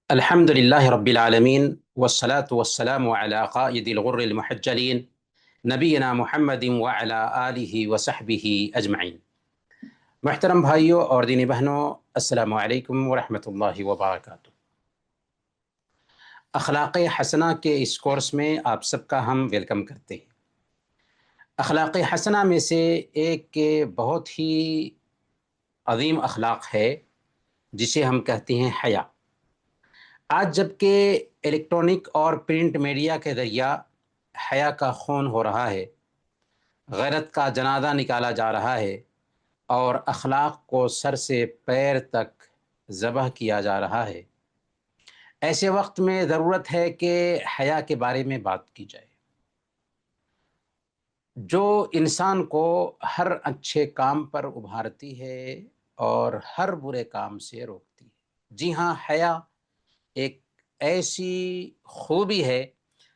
الحمد لله رب العالمين والصلاة والسلام على قائد الغر المحجلين نبینا محمد وعلى آلہ وصحبہ اجمعین۔ محترم بھائیوں اور دینی بہنوں، السلام علیکم ورحمۃ اللہ وبرکاتہ۔ اخلاق حسنہ کے اس کورس میں آپ سب کا ہم ویلکم کرتے ہیں۔ اخلاق حسنہ میں سے ایک بہت ہی عظیم اخلاق ہے جسے ہم کہتے ہیں حیا۔ آج جب کہ الیکٹرانک اور پرنٹ میڈیا کے ذریعہ حیا کا خون ہو رہا ہے، غیرت کا جنازہ نکالا جا رہا ہے اور اخلاق کو سر سے پیر تک ذبح کیا جا رہا ہے، ایسے وقت میں ضرورت ہے کہ حیا کے بارے میں بات کی جائے، جو انسان کو ہر اچھے کام پر ابھارتی ہے اور ہر برے کام سے روکتی ہے۔ جی ہاں، حیا ایک ایسی خوبی ہے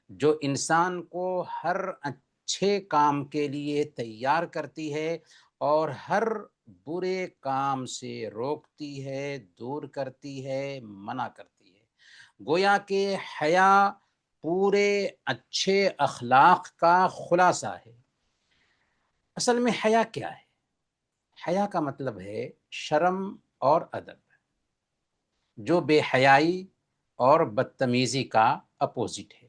جو انسان کو ہر اچھے کام کے لیے تیار کرتی ہے اور ہر برے کام سے روکتی ہے، دور کرتی ہے، منع کرتی ہے۔ گویا کہ حیا پورے اچھے اخلاق کا خلاصہ ہے۔ اصل میں حیا کیا ہے؟ حیا کا مطلب ہے شرم اور ادب، جو بے حیائی اور بدتمیزی کا اپوزٹ ہے۔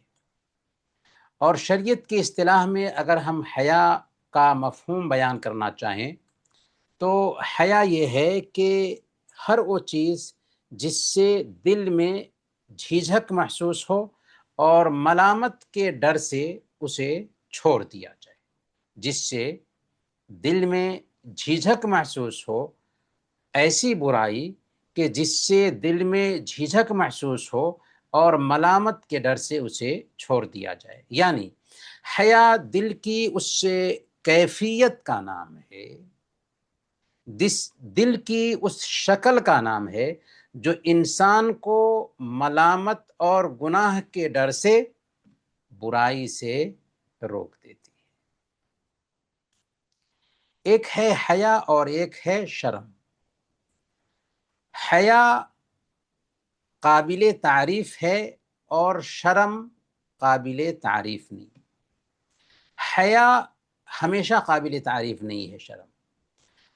اور شریعت کی اصطلاح میں اگر ہم حیا کا مفہوم بیان کرنا چاہیں تو حیا یہ ہے کہ ہر وہ چیز جس سے دل میں جھجھک محسوس ہو اور ملامت کے ڈر سے اسے چھوڑ دیا جائے، جس سے دل میں جھجھک محسوس ہو، ایسی برائی کہ جس سے دل میں جھجھک محسوس ہو اور ملامت کے ڈر سے اسے چھوڑ دیا جائے۔ یعنی حیا دل کی اس کیفیت کا نام ہے، دل کی اس شکل کا نام ہے جو انسان کو ملامت اور گناہ کے ڈر سے، برائی سے روک دیتی ہے۔ ایک ہے حیا اور ایک ہے شرم۔ حیا قابل تعریف ہے اور شرم قابل تعریف نہیں۔ حیا ہمیشہ قابل تعریف نہیں ہے۔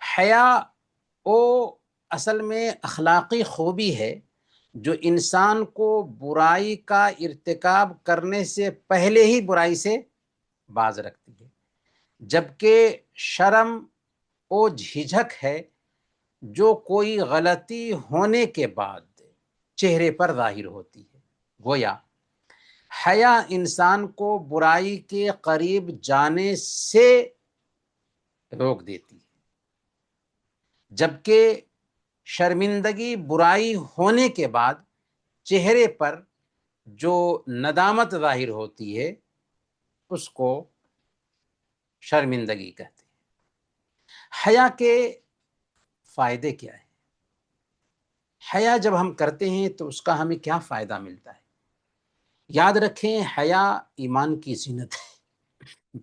حیا وہ اصل میں اخلاقی خوبی ہے جو انسان کو برائی کا ارتکاب کرنے سے پہلے ہی برائی سے باز رکھتی ہے، جبکہ شرم وہ جھجھک ہے جو کوئی غلطی ہونے کے بعد چہرے پر ظاہر ہوتی ہے۔ گویا حیا انسان کو برائی کے قریب جانے سے روک دیتی ہے، جبکہ شرمندگی برائی ہونے کے بعد چہرے پر جو ندامت ظاہر ہوتی ہے اس کو شرمندگی کہتے ہیں۔ حیا کے فائدے کیا ہیں؟ حیا جب ہم کرتے ہیں تو اس کا ہمیں کیا فائدہ ملتا ہے؟ یاد رکھیں، حیا ایمان کی زینت ہے،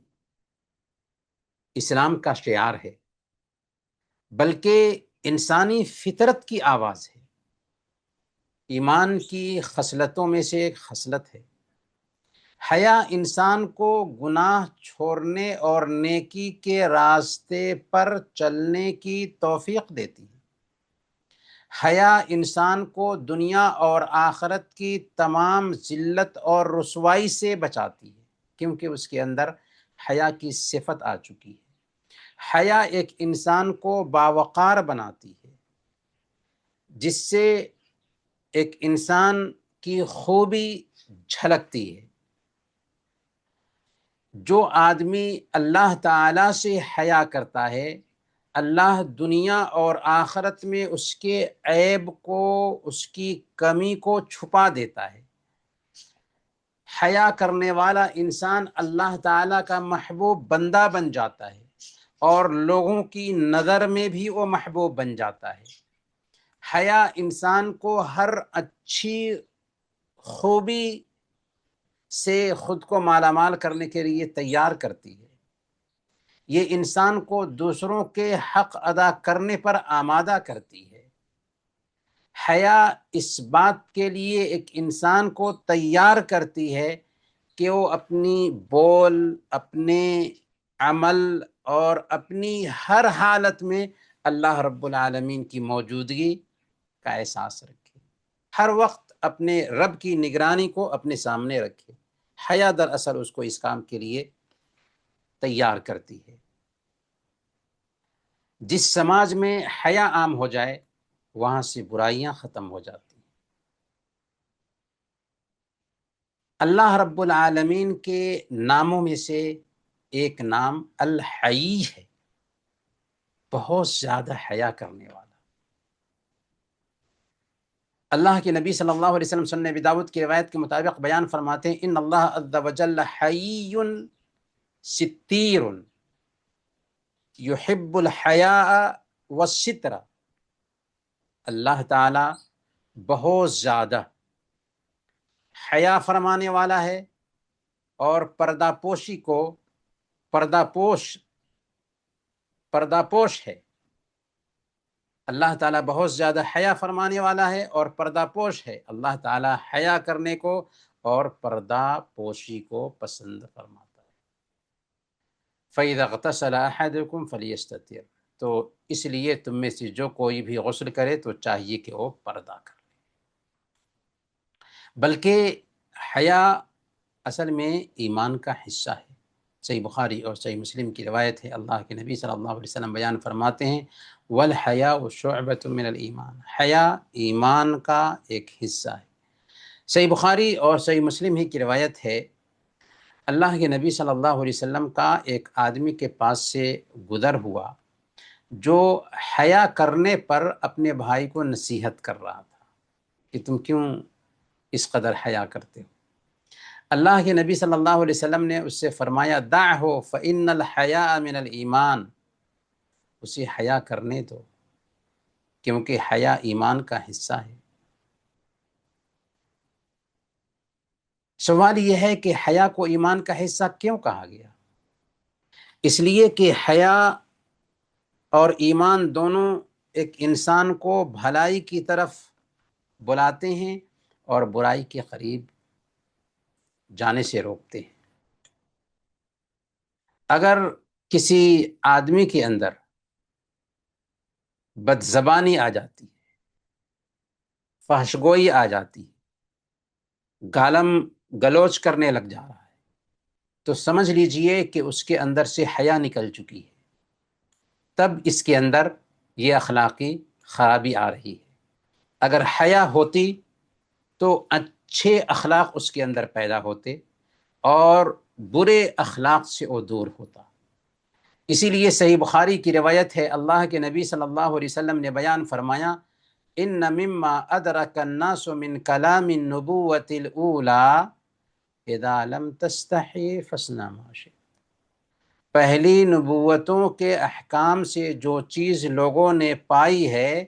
اسلام کا شعار ہے، بلکہ انسانی فطرت کی آواز ہے، ایمان کی خصلتوں میں سے ایک خصلت ہے۔ حیا انسان کو گناہ چھوڑنے اور نیکی کے راستے پر چلنے کی توفیق دیتی ہے۔ حیا انسان کو دنیا اور آخرت کی تمام ذلت اور رسوائی سے بچاتی ہے، کیونکہ اس کے اندر حیا کی صفت آ چکی ہے۔ حیا ایک انسان کو باوقار بناتی ہے، جس سے ایک انسان کی خوبی جھلکتی ہے۔ جو آدمی اللہ تعالیٰ سے حیا کرتا ہے، اللہ دنیا اور آخرت میں اس کے عیب کو، اس کی کمی کو چھپا دیتا ہے۔ حیا کرنے والا انسان اللہ تعالیٰ کا محبوب بندہ بن جاتا ہے اور لوگوں کی نظر میں بھی وہ محبوب بن جاتا ہے۔ حیا انسان کو ہر اچھی خوبی سے خود کو مالا مال کرنے کے لیے تیار کرتی ہے۔ یہ انسان کو دوسروں کے حق ادا کرنے پر آمادہ کرتی ہے۔ حیا اس بات کے لیے ایک انسان کو تیار کرتی ہے کہ وہ اپنی بول، اپنے عمل اور اپنی ہر حالت میں اللہ رب العالمین کی موجودگی کا احساس رکھے، ہر وقت اپنے رب کی نگرانی کو اپنے سامنے رکھے۔ حیا دراصل اس کو اس کام کے لیے تیار کرتی ہے۔ جس سماج میں حیا عام ہو جائے وہاں سے برائیاں ختم ہو جاتی ہیں۔ اللہ رب العالمین کے ناموں میں سے ایک نام الحی ہے، بہت زیادہ حیا کرنے والا۔ اللہ کے نبی صلی اللہ علیہ وسلم سنن ابی داؤد کی روایت کے مطابق بیان فرماتے ہیں ان اللہ عز وجل حی ستیر یحب الحیاء والستر۔ اللہ تعالی بہت زیادہ حیا فرمانے والا ہے اور پردہ پوشی کو پردہ پوش ہے۔ اللہ تعالیٰ بہت زیادہ حیا فرمانے والا ہے اور پردہ پوش ہے۔ اللہ تعالیٰ حیا کرنے کو اور پردہ پوشی کو پسند فرماتا ہے۔ فَإِذَا اغْتَسَلَ أَحَدُكُمْ فَلْيَسْتَتِرْ، تو اس لیے تم میں سے جو کوئی بھی غسل کرے تو چاہیے کہ وہ پردہ کرے۔ بلکہ حیا اصل میں ایمان کا حصہ ہے۔ صحیح بخاری اور صحیح مسلم کی روایت ہے، اللہ کے نبی صلی اللہ علیہ وسلم بیان فرماتے ہیں وَالْحَيَاءُ شُعْبَةٌ مِّنَ الْإِيمَانِ، حیا ایمان کا ایک حصہ ہے۔ صحیح بخاری اور صحیح مسلم ہی کی روایت ہے، اللہ کے نبی صلی اللہ علیہ وسلم کا ایک آدمی کے پاس سے گزر ہوا جو حیا کرنے پر اپنے بھائی کو نصیحت کر رہا تھا کہ تم کیوں اس قدر حیا کرتے ہو۔ اللہ کے نبی صلی اللہ علیہ وسلم نے اس سے فرمایا دعہ فإن الحیاء من الایمان، اسے حیا کرنے دو کیونکہ حیا ایمان کا حصہ ہے۔ سوال یہ ہے کہ حیا کو ایمان کا حصہ کیوں کہا گیا؟ اس لیے کہ حیا اور ایمان دونوں ایک انسان کو بھلائی کی طرف بلاتے ہیں اور برائی کے قریب جانے سے روکتے ہیں۔ اگر کسی آدمی کے اندر بد زبانی آ جاتی ہے، فحش گوئی آ جاتی ہے، گالم گلوچ کرنے لگ جا رہا ہے، تو سمجھ لیجئے کہ اس کے اندر سے حیا نکل چکی ہے، تب اس کے اندر یہ اخلاقی خرابی آ رہی ہے۔ اگر حیا ہوتی تو اچھے اخلاق اس کے اندر پیدا ہوتے اور برے اخلاق سے وہ دور ہوتا۔ اسی لیے صحیح بخاری کی روایت ہے، اللہ کے نبی صلی اللہ علیہ وسلم نے بیان فرمایا ان مما ادرک الناس من کلام النبوۃ الاولی اذا لم تستحی فاصنع ما شئت۔ پہلی نبوتوں کے احکام سے جو چیز لوگوں نے پائی ہے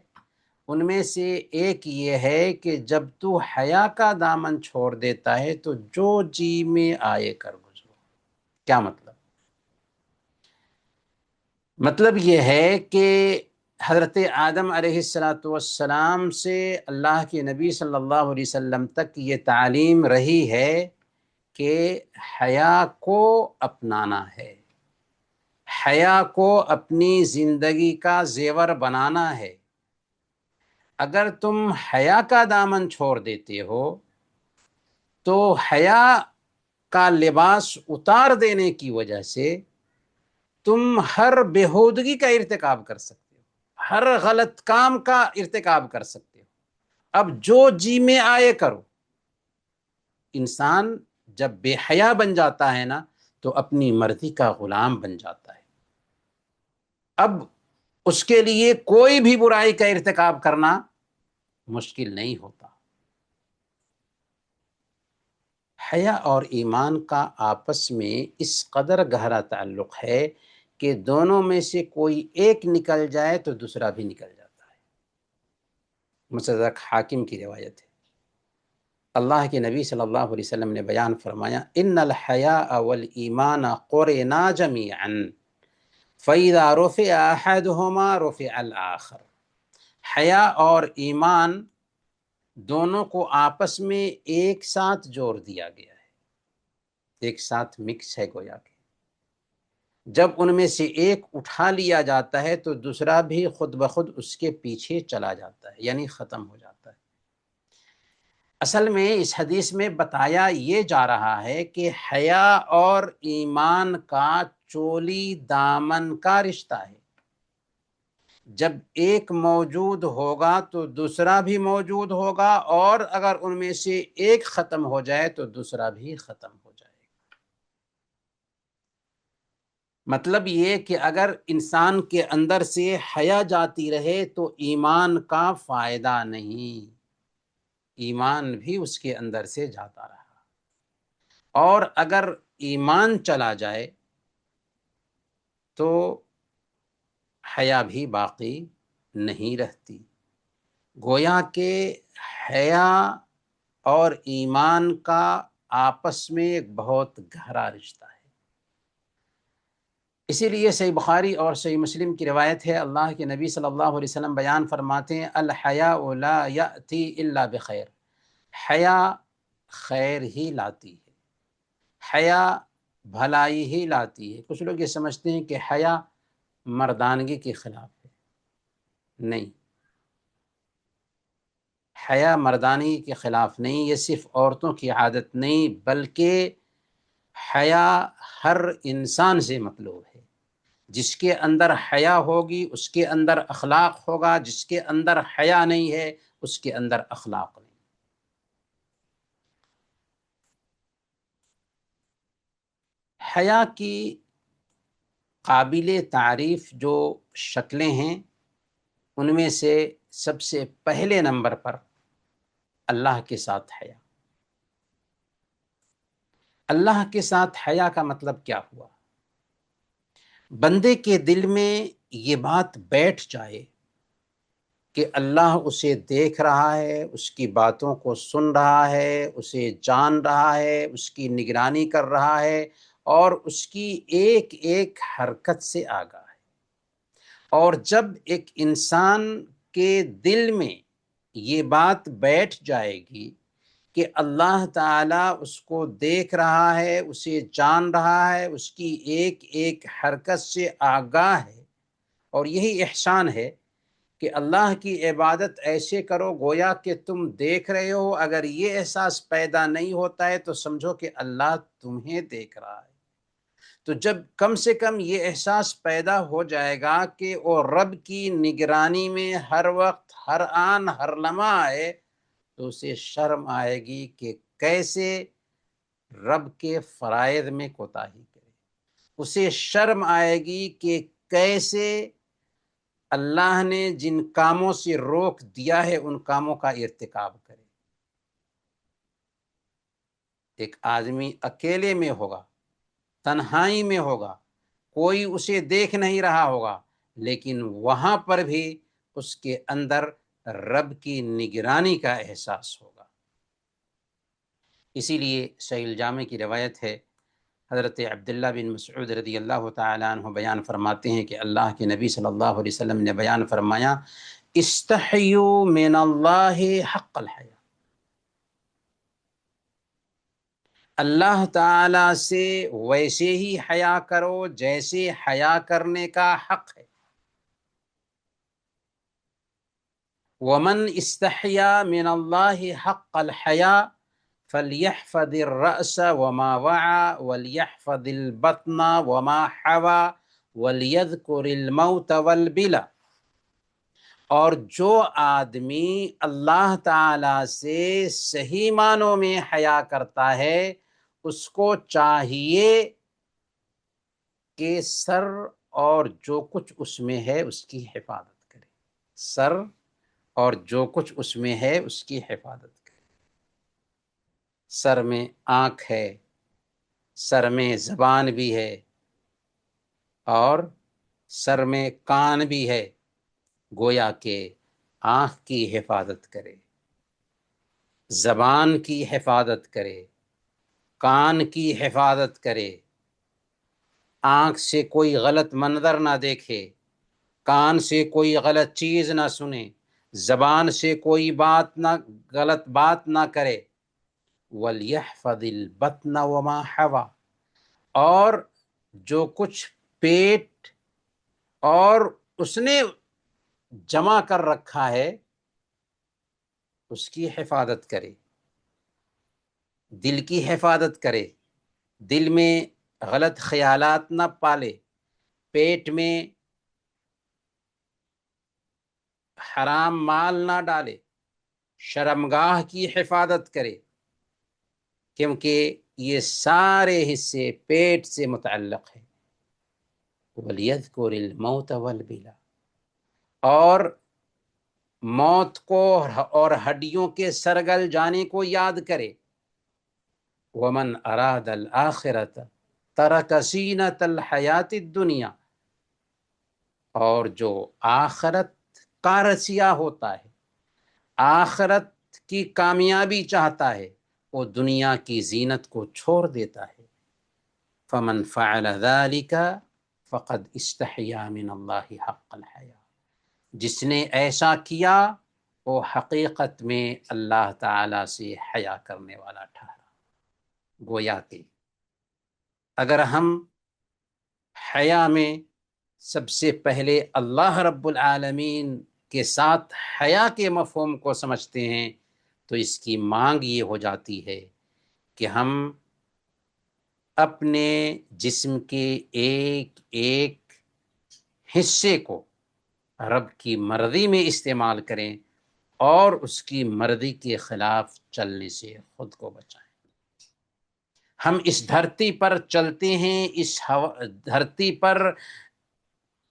ان میں سے ایک یہ ہے کہ جب تو حیا کا دامن چھوڑ دیتا ہے تو جو جی میں آئے کر گزرو۔ کیا مطلب یہ ہے کہ حضرت آدم علیہ السلام سے اللہ کے نبی صلی اللہ علیہ وسلم تک یہ تعلیم رہی ہے کہ حیا کو اپنانا ہے، حیا کو اپنی زندگی کا زیور بنانا ہے۔ اگر تم حیا کا دامن چھوڑ دیتے ہو تو حیا کا لباس اتار دینے کی وجہ سے تم ہر بےہودگی کا ارتکاب کر سکتے ہو، ہر غلط کام کا ارتکاب کر سکتے ہو۔ اب جو جی میں آئے کرو۔ انسان جب بے حیا بن جاتا ہے نا تو اپنی مرضی کا غلام بن جاتا ہے۔ اب اس کے لیے کوئی بھی برائی کا ارتکاب کرنا مشکل نہیں ہوتا۔ حیا اور ایمان کا آپس میں اس قدر گہرا تعلق ہے کہ دونوں میں سے کوئی ایک نکل جائے تو دوسرا بھی نکل جاتا ہے۔ مستدرک حاکم کی روایت ہے، اللہ کے نبی صلی اللہ علیہ وسلم نے بیان فرمایا ان الحیاء والایمان قرنا جمیعا فاذا رفع احدهما رفع الاخر۔ حیا اور ایمان دونوں کو آپس میں ایک ساتھ جوڑ دیا گیا ہے، ایک ساتھ مکس ہے گویا کہ جب ان میں سے ایک اٹھا لیا جاتا ہے تو دوسرا بھی خود بخود اس کے پیچھے چلا جاتا ہے، یعنی ختم ہو جاتا ہے۔ اصل میں اس حدیث میں بتایا یہ جا رہا ہے کہ حیا اور ایمان کا چولی دامن کا رشتہ ہے، جب ایک موجود ہوگا تو دوسرا بھی موجود ہوگا، اور اگر ان میں سے ایک ختم ہو جائے تو دوسرا بھی ختم ہو جائے گا۔ مطلب یہ کہ اگر انسان کے اندر سے حیا جاتی رہے تو ایمان کا فائدہ نہیں، ایمان بھی اس کے اندر سے جاتا رہا، اور اگر ایمان چلا جائے تو حیا بھی باقی نہیں رہتی۔ گویا کہ حیا اور ایمان کا آپس میں ایک بہت گہرا رشتہ ہے۔ اسی لیے صحیح بخاری اور صحیح مسلم کی روایت ہے، اللہ کے نبی صلی اللہ علیہ وسلم بیان فرماتے ہیں، الحیاء لا یأتی الا بخیر، حیا خیر ہی لاتی ہے، حیا بھلائی ہی لاتی ہے۔ کچھ لوگ یہ سمجھتے ہیں کہ حیا مردانگی کے خلاف ہے، نہیں، حیا مردانگی کے خلاف نہیں، یہ صرف عورتوں کی عادت نہیں بلکہ حیا ہر انسان سے مطلوب ہے۔ جس کے اندر حیا ہوگی اس کے اندر اخلاق ہوگا، جس کے اندر حیا نہیں ہے اس کے اندر اخلاق نہیں۔ حیا کی قابل تعریف جو شکلیں ہیں ان میں سے سب سے پہلے نمبر پر اللہ کے ساتھ حیا۔ اللہ کے ساتھ حیا کا مطلب کیا ہوا؟ بندے کے دل میں یہ بات بیٹھ جائے کہ اللہ اسے دیکھ رہا ہے، اس کی باتوں کو سن رہا ہے، اسے جان رہا ہے، اس کی نگرانی کر رہا ہے، اور اس کی ایک ایک حرکت سے آگاہ ہے۔ اور جب ایک انسان کے دل میں یہ بات بیٹھ جائے گی کہ اللہ تعالیٰ اس کو دیکھ رہا ہے، اسے جان رہا ہے، اس کی ایک ایک حرکت سے آگاہ ہے، اور یہی احسان ہے کہ اللہ کی عبادت ایسے کرو گویا کہ تم دیکھ رہے ہو۔ اگر یہ احساس پیدا نہیں ہوتا ہے تو سمجھو کہ اللہ تمہیں دیکھ رہا ہے۔ تو جب کم سے کم یہ احساس پیدا ہو جائے گا کہ وہ رب کی نگرانی میں ہر وقت، ہر آن، ہر لمحہ ہے، تو اسے شرم آئے گی کہ کیسے رب کے فرائض میں کوتاہی کرے، اسے شرم آئے گی کہ کیسے اللہ نے جن کاموں سے روک دیا ہے ان کاموں کا ارتکاب کرے۔ ایک آدمی اکیلے میں ہوگا، تنہائی میں ہوگا، کوئی اسے دیکھ نہیں رہا ہوگا، لیکن وہاں پر بھی اس کے اندر رب کی نگرانی کا احساس ہوگا۔ اسی لیے صحیح الجامع کی روایت ہے، حضرت عبداللہ بن مسعود رضی اللہ تعالیٰ عنہ بیان فرماتے ہیں کہ اللہ کے نبی صلی اللہ علیہ وسلم نے بیان فرمایا، استحیوا من اللہ حق الحیا، اللہ تعالیٰ سے ویسے ہی حیا کرو جیسے حیا کرنے کا حق ہے۔ ومن استحیا من اللہ حق الحیا فلیحفظ الرأس وما وعى وليحفظ البطن وما حوى وليذكر الموت والبلا، اور جو آدمی اللہ تعالی سے صحیح معنوں میں حیا کرتا ہے اس کو چاہیے کہ سر اور جو کچھ اس میں ہے اس کی حفاظت کرے، سر اور جو کچھ اس میں ہے اس کی حفاظت کرے۔ سر میں آنکھ ہے، سر میں زبان بھی ہے، اور سر میں کان بھی ہے، گویا کہ آنکھ کی حفاظت کرے، زبان کی حفاظت کرے، کان کی حفاظت کرے، آنکھ سے کوئی غلط منظر نہ دیکھے، کان سے کوئی غلط چیز نہ سنے، زبان سے کوئی بات نہ، غلط بات نہ کرے، وَلْيَحْفَظِ الْبَطْنَ وَمَا حَوَى، اور جو کچھ پیٹ اور اس نے جمع کر رکھا ہے اس کی حفاظت کرے، دل کی حفاظت کرے، دل میں غلط خیالات نہ پالے، پیٹ میں حرام مال نہ ڈالے، شرمگاہ کی حفاظت کرے، کیونکہ یہ سارے حصے پیٹ سے متعلق ہیں۔ وَلْيَذْكُرِ الْمَوْتَ وَالْبِلَى، اور موت کو اور ہڈیوں کے سرگل جانے کو یاد کرے۔ وَمَنْ أَرَادَ الْآخِرَةَ تَرَكَ زِينَةَ الْحَيَاةِ الدُّنْيَا، اور جو آخرت کا رسیا ہوتا ہے، آخرت کی کامیابی چاہتا ہے، وہ دنیا کی زینت کو چھوڑ دیتا ہے۔ فَمَنْ فَعَلَ ذَلِكَ فَقَدْ اسْتَحْيَا مِنَ اللَّهِ حَقَّ الْحَيَاءِ، جس نے ایسا کیا وہ حقیقت میں اللہ تعالی سے حیا کرنے والا ٹھہرا۔ گویا کہ اگر ہم حیا میں سب سے پہلے اللہ رب العالمین کے ساتھ حیا کے مفہوم کو سمجھتے ہیں تو اس کی مانگ یہ ہو جاتی ہے کہ ہم اپنے جسم کے ایک ایک حصے کو رب کی مرضی میں استعمال کریں اور اس کی مرضی کے خلاف چلنے سے خود کو بچائیں۔ ہم اس دھرتی پر چلتے ہیں، اس دھرتی پر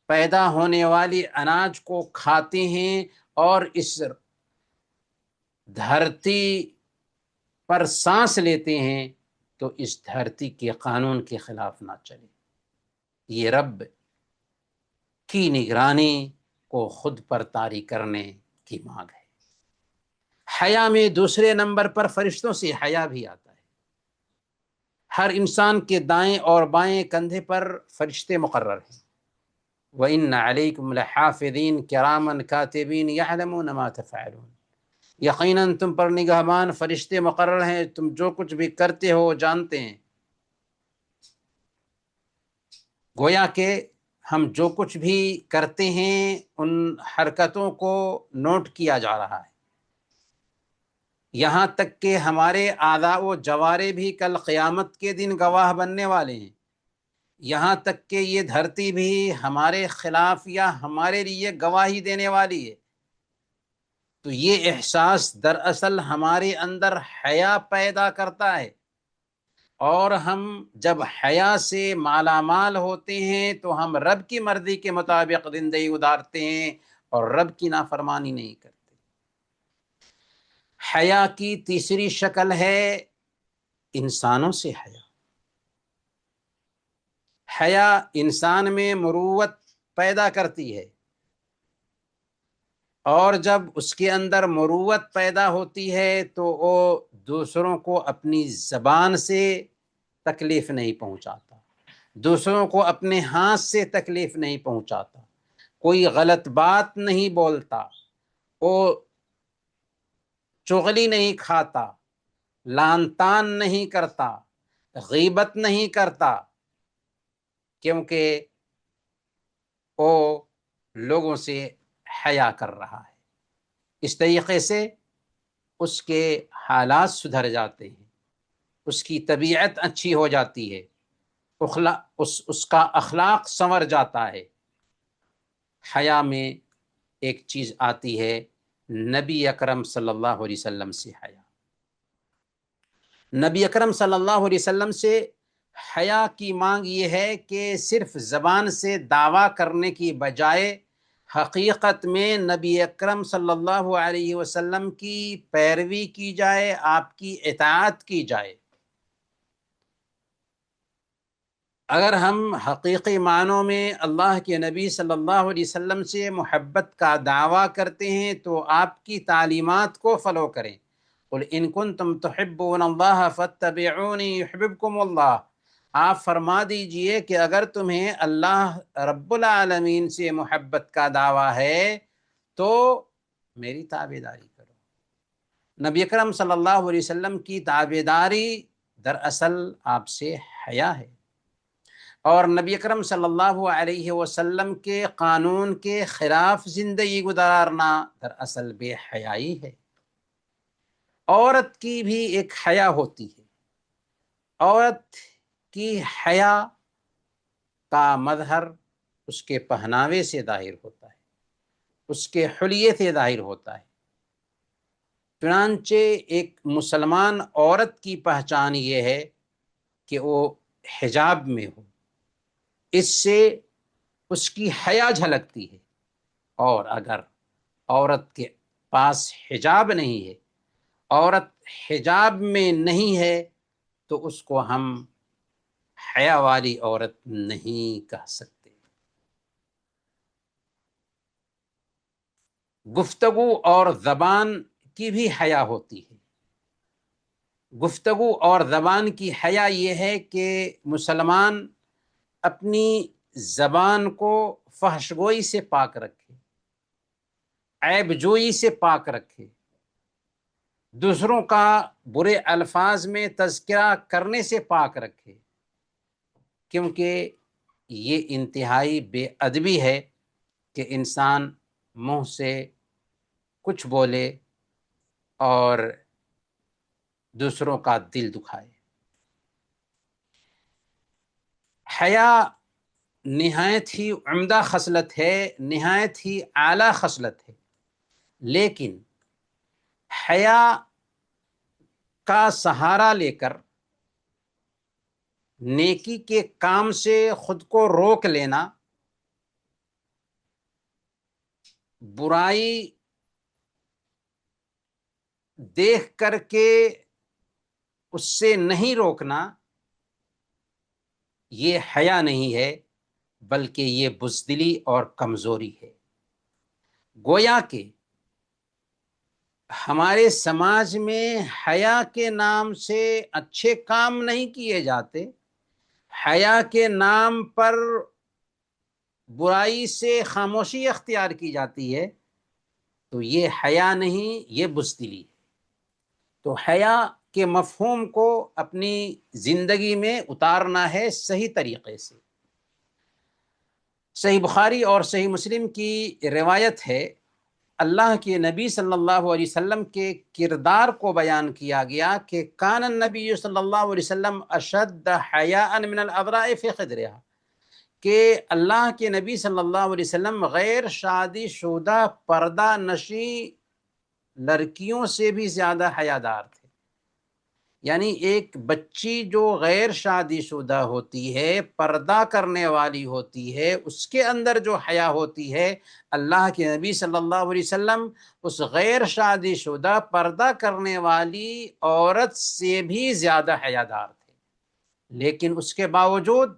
پیدا ہونے والی اناج کو کھاتے ہیں اور اس دھرتی پر سانس لیتے ہیں، تو اس دھرتی کے قانون کے خلاف نہ چلے۔ یہ رب کی نگرانی کو خود پر طاری کرنے کی مانگ ہے۔ حیا میں دوسرے نمبر پر فرشتوں سے حیا بھی آتا ہے۔ ہر انسان کے دائیں اور بائیں کندھے پر فرشتے مقرر ہیں۔ وَإِنَّ عَلَيْكُمْ لَحَافِظِينَ كِرَامًا كَاتِبِينَ يَعْلَمُونَ مَا تَفْعَلُونَ، یقیناً تم پر نگہبان فرشتے مقرر ہیں، تم جو کچھ بھی کرتے ہو جانتے ہیں۔ گویا کہ ہم جو کچھ بھی کرتے ہیں ان حرکتوں کو نوٹ کیا جا رہا ہے، یہاں تک کہ ہمارے اعضاء و جوارح بھی کل قیامت کے دن گواہ بننے والے ہیں، یہاں تک کہ یہ دھرتی بھی ہمارے خلاف یا ہمارے لیے گواہی دینے والی ہے۔ تو یہ احساس دراصل ہمارے اندر حیا پیدا کرتا ہے، اور ہم جب حیا سے مالا مال ہوتے ہیں تو ہم رب کی مرضی کے مطابق زندگی گزارتے ہیں اور رب کی نافرمانی نہیں کرتے۔ حیا کی تیسری شکل ہے انسانوں سے حیا۔ حیا انسان میں مروت پیدا کرتی ہے، اور جب اس کے اندر مروت پیدا ہوتی ہے تو وہ دوسروں کو اپنی زبان سے تکلیف نہیں پہنچاتا، دوسروں کو اپنے ہاتھ سے تکلیف نہیں پہنچاتا، کوئی غلط بات نہیں بولتا، وہ چغلی نہیں کھاتا، لان تان نہیں کرتا، غیبت نہیں کرتا، کیونکہ وہ لوگوں سے حیا کر رہا ہے۔ اس طریقے سے اس کے حالات سدھر جاتے ہیں، اس کی طبیعت اچھی ہو جاتی ہے، اس کا اخلاق سنور جاتا ہے۔ حیا میں ایک چیز آتی ہے نبی اکرم صلی اللہ علیہ وسلم سے حیا۔ نبی اکرم صلی اللہ علیہ وسلم سے حیا کی مانگ یہ ہے کہ صرف زبان سے دعویٰ کرنے کی بجائے حقیقت میں نبی اکرم صلی اللہ علیہ وسلم کی پیروی کی جائے، آپ کی اطاعت کی جائے۔ اگر ہم حقیقی معنوں میں اللہ کے نبی صلی اللہ علیہ وسلم سے محبت کا دعویٰ کرتے ہیں تو آپ کی تعلیمات کو فالو کریں۔ قُلْ إِن كُنتُمْ تُحِبُّونَ اللَّهَ فَاتَّبِعُونِي يُحْبِبْكُمُ اللَّهُ، آپ فرما دیجئے کہ اگر تمہیں اللہ رب العالمین سے محبت کا دعویٰ ہے تو میری تابعداری کرو۔ نبی اکرم صلی اللہ علیہ وسلم کی تابعداری دراصل آپ سے حیا ہے، اور نبی اکرم صلی اللہ علیہ وسلم کے قانون کے خلاف زندگی گزارنا دراصل بے حیائی ہے۔ عورت کی بھی ایک حیا ہوتی ہے، عورت کی حیا کا مظہر اس کے پہناوے سے ظاہر ہوتا ہے، اس کے حلیے سے ظاہر ہوتا ہے۔ چنانچہ ایک مسلمان عورت کی پہچان یہ ہے کہ وہ حجاب میں ہو، اس سے اس کی حیا جھلکتی ہے، اور اگر عورت کے پاس حجاب نہیں ہے، عورت حجاب میں نہیں ہے، تو اس کو ہم حیا والی عورت نہیں کہہ سکتے۔ گفتگو اور زبان کی بھی حیا ہوتی ہے۔ گفتگو اور زبان کی حیا یہ ہے کہ مسلمان اپنی زبان کو فحش گوئی سے پاک رکھے، عیب جوئی سے پاک رکھے، دوسروں کا برے الفاظ میں تذکرہ کرنے سے پاک رکھے، کیونکہ یہ انتہائی بے ادبی ہے کہ انسان منہ سے کچھ بولے اور دوسروں کا دل دکھائے۔ حیا نہایت ہی عمدہ خصلت ہے، نہایت ہی اعلیٰ خصلت ہے، لیکن حیا کا سہارا لے کر نیکی کے کام سے خود کو روک لینا، برائی دیکھ کر کے اس سے نہیں روکنا، یہ حیا نہیں ہے، بلکہ یہ بزدلی اور کمزوری ہے۔ گویا کہ ہمارے سماج میں حیا کے نام سے اچھے کام نہیں کیے جاتے، حیا کے نام پر برائی سے خاموشی اختیار کی جاتی ہے، تو یہ حیا نہیں، یہ بزدلی ہے۔ تو حیا کے مفہوم کو اپنی زندگی میں اتارنا ہے صحیح طریقے سے۔ صحیح بخاری اور صحیح مسلم کی روایت ہے، اللہ کے نبی صلی اللہ علیہ وسلم کے کردار کو بیان کیا گیا کہ کان النبی صلی اللہ علیہ وسلم اشد حیاء من الابراء فی خدرها، کہ اللہ کے نبی صلی اللہ علیہ وسلم غیر شادی شدہ پردہ نشی لڑکیوں سے بھی زیادہ حیادار تھے۔ یعنی ایک بچی جو غیر شادی شدہ ہوتی ہے، پردہ کرنے والی ہوتی ہے، اس کے اندر جو حیا ہوتی ہے، اللہ کے نبی صلی اللہ علیہ وسلم اس غیر شادی شدہ پردہ کرنے والی عورت سے بھی زیادہ حیادار تھے۔ لیکن اس کے باوجود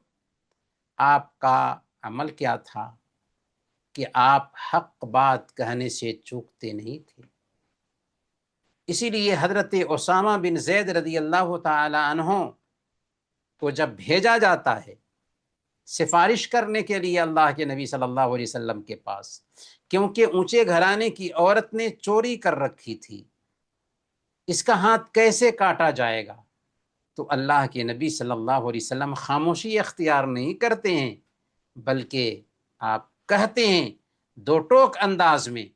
آپ کا عمل کیا تھا کہ آپ حق بات کہنے سے چوکتے نہیں تھے۔ اسی لیے حضرت اسامہ بن زید رضی اللہ تعالی عنہ کو جب بھیجا جاتا ہے سفارش کرنے کے لیے اللہ کے نبی صلی اللہ علیہ وسلم کے پاس، کیونکہ اونچے گھرانے کی عورت نے چوری کر رکھی تھی، اس کا ہاتھ کیسے کاٹا جائے گا، تو اللہ کے نبی صلی اللہ علیہ وسلم خاموشی اختیار نہیں کرتے ہیں، بلکہ آپ کہتے ہیں دو ٹوک انداز میں،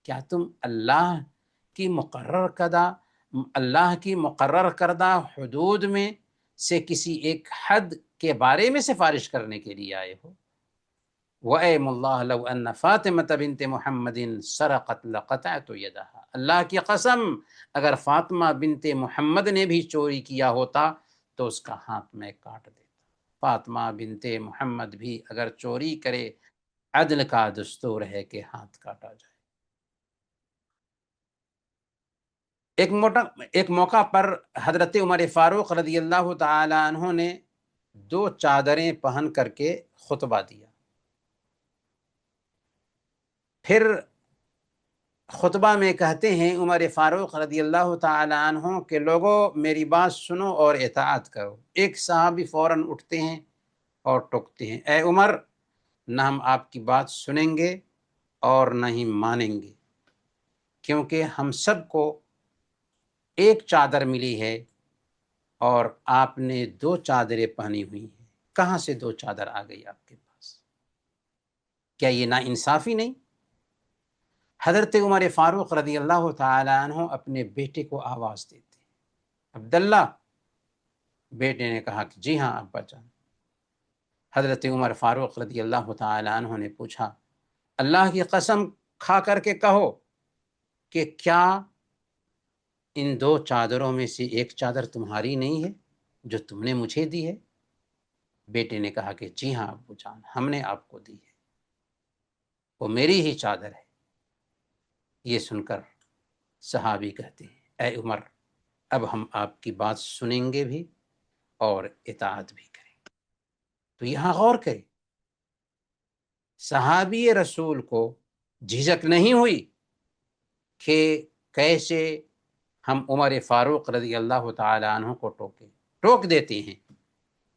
کیا تم اللہ کی مقرر کردہ حدود میں سے کسی ایک حد کے بارے میں سفارش کرنے کے لیے آئے ہو؟ وَأَيْمُ اللَّهِ لَوْ أَنَّ فَاطِمَةَ بِنْتِ مُحَمَّدٍ سَرَقَتْ لَقَطَعْتُ يَدَهَا، اللہ کی قسم اگر فاطمہ بنت محمد نے بھی چوری کیا ہوتا تو اس کا ہاتھ میں کاٹ دیتا۔ فاطمہ بنت محمد بھی اگر چوری کرے، عدل کا دستور ہے کہ ہاتھ کاٹا جائے۔ ایک موقع پر حضرت عمر فاروق رضی اللہ تعالی عنہ نے 2 چادریں پہن کر کے خطبہ دیا۔ پھر خطبہ میں کہتے ہیں عمر فاروق رضی اللہ تعالی عنہ کہ لوگوں میری بات سنو اور اطاعت کرو۔ ایک صحابی فوراً اٹھتے ہیں اور ٹوکتے ہیں، اے عمر، نہ ہم آپ کی بات سنیں گے اور نہ ہی مانیں گے۔ کیونکہ ہم سب کو ایک چادر ملی ہے اور آپ نے 2 چادریں پہنی ہوئی ہیں. کہاں سے 2 چادر آ گئی آپ کے پاس؟ کیا یہ ناانصافی نہیں؟ حضرت عمر فاروق رضی اللہ تعالی عنہ اپنے بیٹے کو آواز دیتے، عبداللہ. بیٹے نے کہا کہ جی ہاں ابا جان. حضرت عمر فاروق رضی اللہ تعالی عنہ نے پوچھا، اللہ کی قسم کھا کر کے کہو کہ کیا ان 2 چادروں میں سے ایک چادر تمہاری نہیں ہے جو تم نے مجھے دی ہے؟ بیٹے نے کہا کہ جی ہاں ابو جان، ہم نے آپ کو دی ہے، وہ میری ہی چادر ہے. یہ سن کر صحابی کہتے ہیں، اے عمر، اب ہم آپ کی بات سنیں گے بھی اور اطاعت بھی کریں گے. تو یہاں غور کریں، صحابی رسول کو جھجک نہیں ہوئی کہ کیسے ہم عمر فاروق رضی اللہ تعالی عنہ کو ٹوک دیتے ہیں،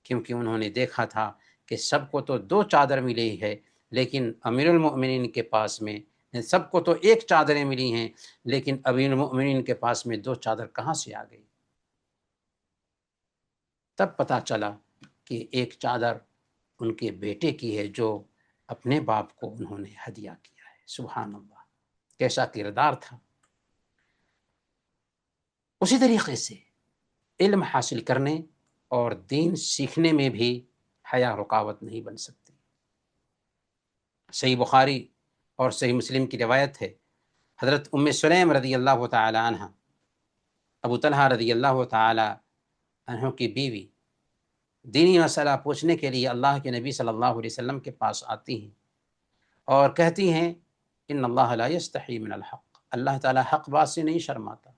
کیونکہ انہوں نے دیکھا تھا کہ سب کو تو 2 چادر ملی ہے، لیکن امیر المؤمنین کے پاس میں سب کو تو ایک چادریں ملی ہیں، لیکن امیر المؤمنین کے پاس میں 2 چادر کہاں سے آ گئی؟ تب پتہ چلا کہ ایک چادر ان کے بیٹے کی ہے جو اپنے باپ کو انہوں نے ہدیہ کیا ہے. سبحان اللہ، کیسا کردار تھا. اسی طریقے سے علم حاصل کرنے اور دین سیکھنے میں بھی حیا رکاوٹ نہیں بن سکتی. صحیح بخاری اور صحیح مسلم کی روایت ہے، حضرت ام سلیم رضی اللہ تعالی عنہ، ابو طلحہ رضی اللہ تعالی عنہ کی بیوی، دینی مسئلہ پوچھنے کے لیے اللہ کے نبی صلی اللہ علیہ وسلم کے پاس آتی ہیں اور کہتی ہیں، ان اللہ لا یستحی من الحق، اللہ تعالی حق بات سے نہیں شرماتا.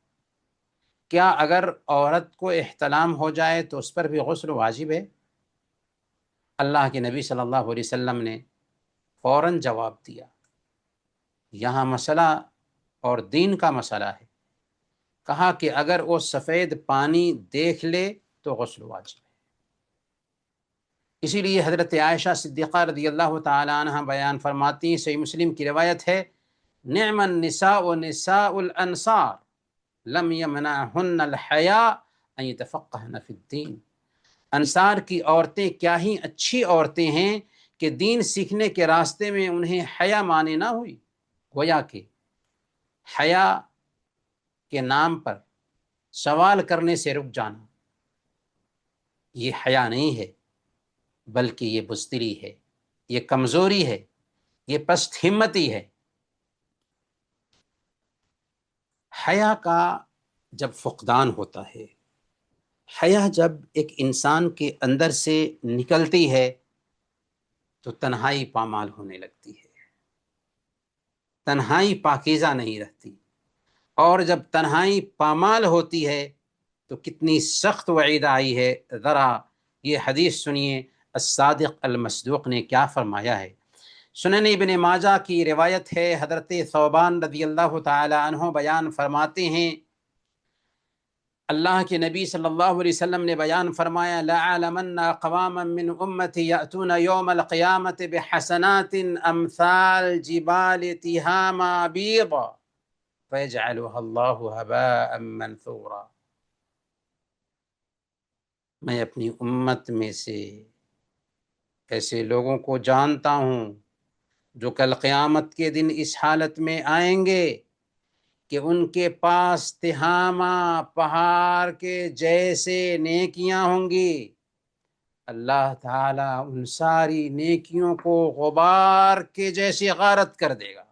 کیا اگر عورت کو احتلام ہو جائے تو اس پر بھی غسل واجب ہے؟ اللہ کے نبی صلی اللہ علیہ وسلم نے فوراً جواب دیا، یہاں مسئلہ اور دین کا مسئلہ ہے. کہا کہ اگر وہ سفید پانی دیکھ لے تو غسل واجب ہے. اسی لیے حضرت عائشہ صدیقہ رضی اللہ تعالی عنہ بیان فرماتی ہیں، صحیح مسلم کی روایت ہے، نعم النساء نساء الانصار لم یمنعہن الحیاء ان یتفقہن فی الدین. انصار کی عورتیں کیا ہی اچھی عورتیں ہیں کہ دین سیکھنے کے راستے میں انہیں حیا مانے نہ ہوئی. گویا کہ حیا کے نام پر سوال کرنے سے رک جانا یہ حیا نہیں ہے، بلکہ یہ بزدلی ہے، یہ کمزوری ہے، یہ پست ہمتی ہے. حیا کا جب فقدان ہوتا ہے، حیا جب ایک انسان کے اندر سے نکلتی ہے تو تنہائی پامال ہونے لگتی ہے، تنہائی پاکیزہ نہیں رہتی. اور جب تنہائی پامال ہوتی ہے تو کتنی سخت وعید آئی ہے. ذرا یہ حدیث سنیے، الصادق المصدوق نے کیا فرمایا ہے. سنن ابن ماجہ کی روایت ہے، حضرت ثوبان رضی اللہ تعالی عنہ بیان فرماتے ہیں، اللہ کے نبی صلی اللہ علیہ وسلم نے بیان فرمایا، لَأَعْلَمَنَّ أَقْوَامًا مِّنْ أُمَّتِي يَأْتُونَ يَوْمَ الْقِيَامَةِ بِحَسَنَاتٍ أَمْثَالِ جِبَالِ تِهَامَ بِيضًا فَيَجْعَلُهَا اللَّهُ هَبَاءً مَّنثُورًا. میں اپنی امت میں سے ایسے لوگوں کو جانتا ہوں جو کل قیامت کے دن اس حالت میں آئیں گے کہ ان کے پاس تہامہ پہاڑ کے جیسے نیکیاں ہوں گی. اللہ تعالیٰ ان ساری نیکیوں کو غبار کے جیسے غارت کر دے گا.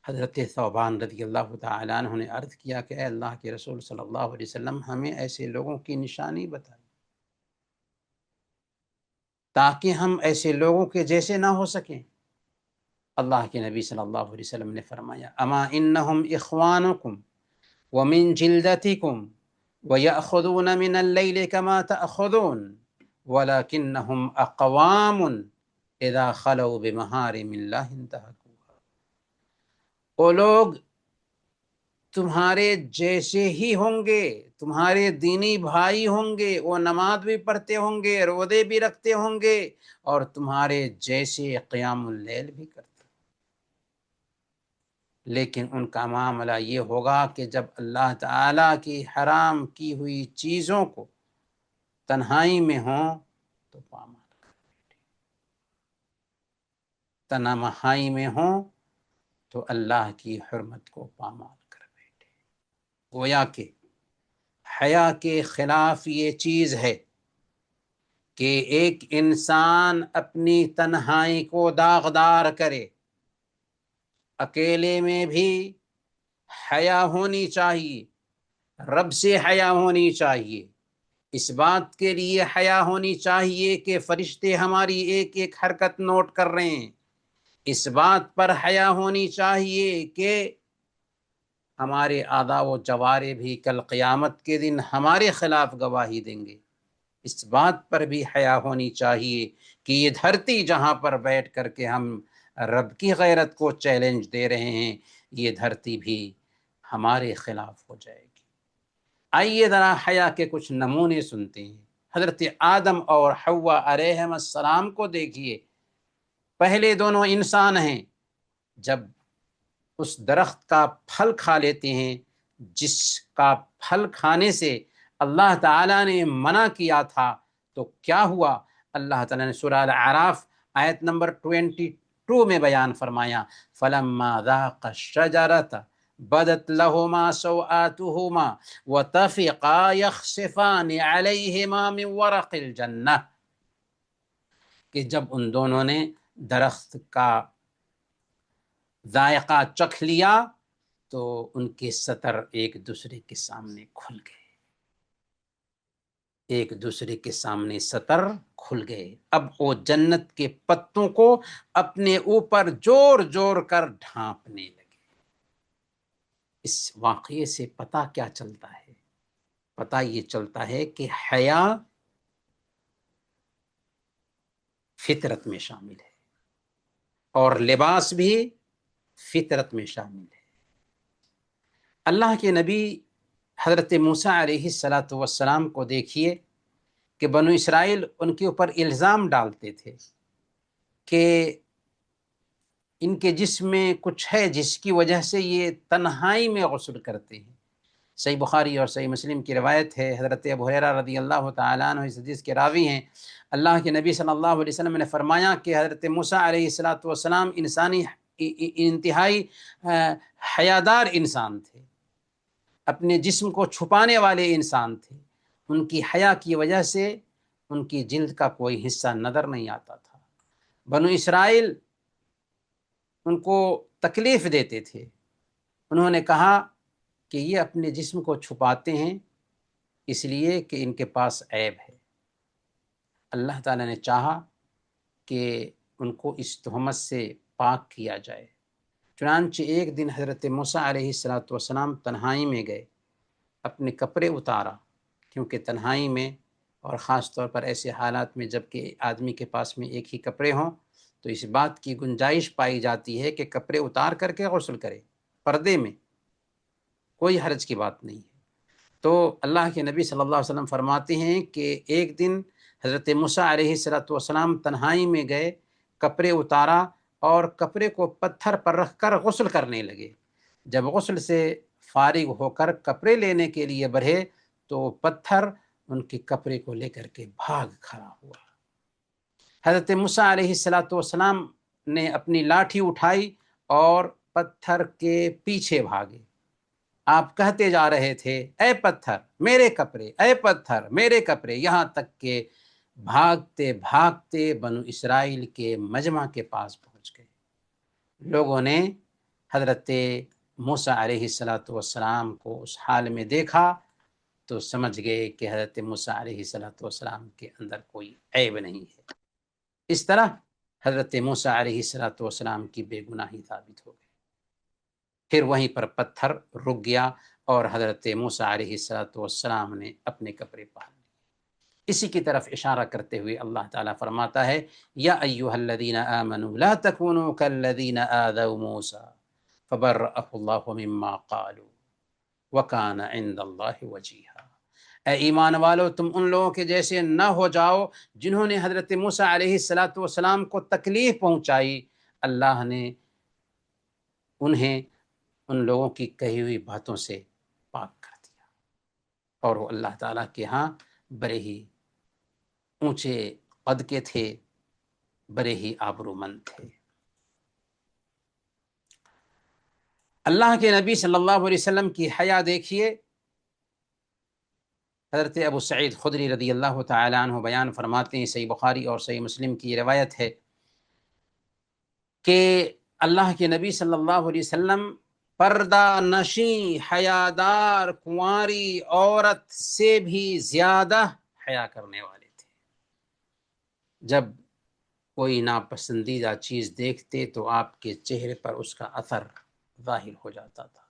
حضرت ثوبان رضی اللہ تعالیٰ عنہ نے عرض کیا کہ اے اللہ کے رسول صلی اللہ علیہ وسلم، ہمیں ایسے لوگوں کی نشانی بتائیں تاکہ ہم ایسے لوگوں کے جیسے نہ ہو سکیں. اللہ کے نبی صلی اللہ علیہ وسلم نے فرمایا، اما انہم اخوانکم ومن جلدتکم ویأخذون من اللیل کما تأخذون ولکنہم اقوام اذا خلوا بمحارم اللہ انتہکوها. وہ لوگ تمہارے جیسے ہی ہوں گے، تمہارے دینی بھائی ہوں گے، وہ نماز بھی پڑھتے ہوں گے، روزے بھی رکھتے ہوں گے، اور تمہارے جیسے قیام اللیل بھی کرتے. لیکن ان کا معاملہ یہ ہوگا کہ جب اللہ تعالیٰ کی حرام کی ہوئی چیزوں کو تنہائی میں ہوں تو پامال کر بیٹھے، تنہائی میں ہوں تو اللہ کی حرمت کو پامال کر بیٹھے۔ گویا کہ حیا کے خلاف یہ چیز ہے کہ ایک انسان اپنی تنہائی کو داغدار کرے۔ اکیلے میں بھی حیا ہونی چاہیے، رب سے حیا ہونی چاہیے، اس بات کے لیے حیا ہونی چاہیے کہ فرشتے ہماری ایک ایک حرکت نوٹ کر رہے ہیں، اس بات پر حیا ہونی چاہیے کہ ہمارے اعضاء و جوارح بھی کل قیامت کے دن ہمارے خلاف گواہی دیں گے، اس بات پر بھی حیا ہونی چاہیے کہ یہ دھرتی جہاں پر بیٹھ کر کے ہم رب کی غیرت کو چیلنج دے رہے ہیں، یہ دھرتی بھی ہمارے خلاف ہو جائے گی۔ آئیے ذرا حیا کے کچھ نمونے سنتے ہیں۔ حضرت آدم اور حوا علیہ السلام کو دیکھیے، پہلے دونوں انسان ہیں، جب اس درخت کا پھل کھا لیتے ہیں جس کا پھل کھانے سے اللہ تعالیٰ نے منع کیا تھا، تو کیا ہوا؟ اللہ تعالیٰ نے سورہ الاعراف آیت نمبر 22 میں بیان فرمایا، فَلَمَّا ذَاقَ الشَّجَرَةَ بدت لهما سوآتهما وطفقا يخصفان عليهما من ورق الجنة، کہ جب ان دونوں نے درخت کا ذائقہ چکھ لیا تو ان کے سطر ایک دوسرے کے سامنے کھل گئے، ایک دوسرے کے سامنے سطر کھل گئے۔ اب وہ جنت کے پتوں کو اپنے اوپر جوڑ جوڑ کر ڈھانپنے لگے۔ اس واقعے سے پتہ کیا چلتا ہے؟ پتہ یہ چلتا ہے کہ حیا فطرت میں شامل ہے اور لباس بھی فطرت میں شامل ہے۔ اللہ کے نبی حضرت موسیٰ علیہ السلام کو دیکھیے کہ بنو اسرائیل ان کے اوپر الزام ڈالتے تھے کہ ان کے جسم میں کچھ ہے جس کی وجہ سے یہ تنہائی میں غسل کرتے ہیں۔ صحیح بخاری اور صحیح مسلم کی روایت ہے، حضرت ابو ہریرہ رضی اللہ تعالیٰ عنہ اس حدیث کے راوی ہیں، اللہ کے نبی صلی اللہ علیہ وسلم نے فرمایا کہ حضرت موسیٰ علیہ السلام انسانی انتہائی حیادار انسان تھے، اپنے جسم کو چھپانے والے انسان تھے، ان کی حیا کی وجہ سے ان کی جلد کا کوئی حصہ نظر نہیں آتا تھا۔ بنو اسرائیل ان کو تکلیف دیتے تھے، انہوں نے کہا کہ یہ اپنے جسم کو چھپاتے ہیں اس لیے کہ ان کے پاس عیب ہے۔ اللہ تعالیٰ نے چاہا کہ ان کو اس تہمت سے پاک کیا جائے، چنانچہ ایک دن حضرت موسیٰ علیہ السلام تنہائی میں گئے، اپنے کپڑے اتارا، کیونکہ تنہائی میں اور خاص طور پر ایسے حالات میں جب کہ آدمی کے پاس میں ایک ہی کپڑے ہوں تو اس بات کی گنجائش پائی جاتی ہے کہ کپڑے اتار کر کے غسل کرے، پردے میں، کوئی حرج کی بات نہیں ہے۔ تو اللہ کے نبی صلی اللہ علیہ وسلم فرماتے ہیں کہ ایک دن حضرت موسیٰ علیہ السلام تنہائی میں گئے، کپڑے اتارا اور کپڑے کو پتھر پر رکھ کر غسل کرنے لگے۔ جب غسل سے فارغ ہو کر کپڑے لینے کے لیے بڑھے تو پتھر ان کے کپڑے کو لے کر کے بھاگ کھڑا ہوا۔ حضرت موسیٰ علیہ السلام نے اپنی لاٹھی اٹھائی اور پتھر کے پیچھے بھاگے۔ آپ کہتے جا رہے تھے، اے پتھر میرے کپڑے، اے پتھر میرے کپڑے، یہاں تک کہ بھاگتے بھاگتے بنو اسرائیل کے مجمع کے پاس پہنچ گئے۔ لوگوں نے حضرت موسیٰ علیہ السلام کو اس حال میں دیکھا تو سمجھ گئے کہ حضرت موسیٰ علیہ السلام کے اندر کوئی عیب نہیں ہے۔ اس طرح حضرت موسیٰ علیہ السلام کی بے گناہی ثابت ہو گئی۔ پھر وہیں پر پتھر رک گیا اور حضرت موسیٰ علیہ السلام نے اپنے کپڑے پہن لیے۔ اسی کی طرف اشارہ کرتے ہوئے اللہ تعالیٰ فرماتا ہے، یا ایھا الذین آمنوا لا تکونوا کالذین آذوا موسیٰ فبرأہ اللہ مما قالوا وکان عند اللہ وجیہا۔ اے ایمان والو، تم ان لوگوں کے جیسے نہ ہو جاؤ جنہوں نے حضرت موسیٰ علیہ السلام کو تکلیف پہنچائی، اللہ نے انہیں ان لوگوں کی کہی ہوئی باتوں سے پاک کر دیا، اور وہ اللہ تعالیٰ کے ہاں بڑے ہی اونچے قد کے تھے، بڑے ہی آبرومند تھے۔ اللہ کے نبی صلی اللہ علیہ وسلم کی حیا دیکھیے، حضرت ابو سعید خدری رضی اللہ تعالیٰ عنہ بیان فرماتے ہیں، صحیح بخاری اور صحیح مسلم کی روایت ہے کہ اللہ کے نبی صلی اللہ علیہ وسلم پردہ نشیں حیادار کنواری عورت سے بھی زیادہ حیا کرنے والے تھے۔ جب کوئی ناپسندیدہ چیز دیکھتے تو آپ کے چہرے پر اس کا اثر ظاہر ہو جاتا تھا۔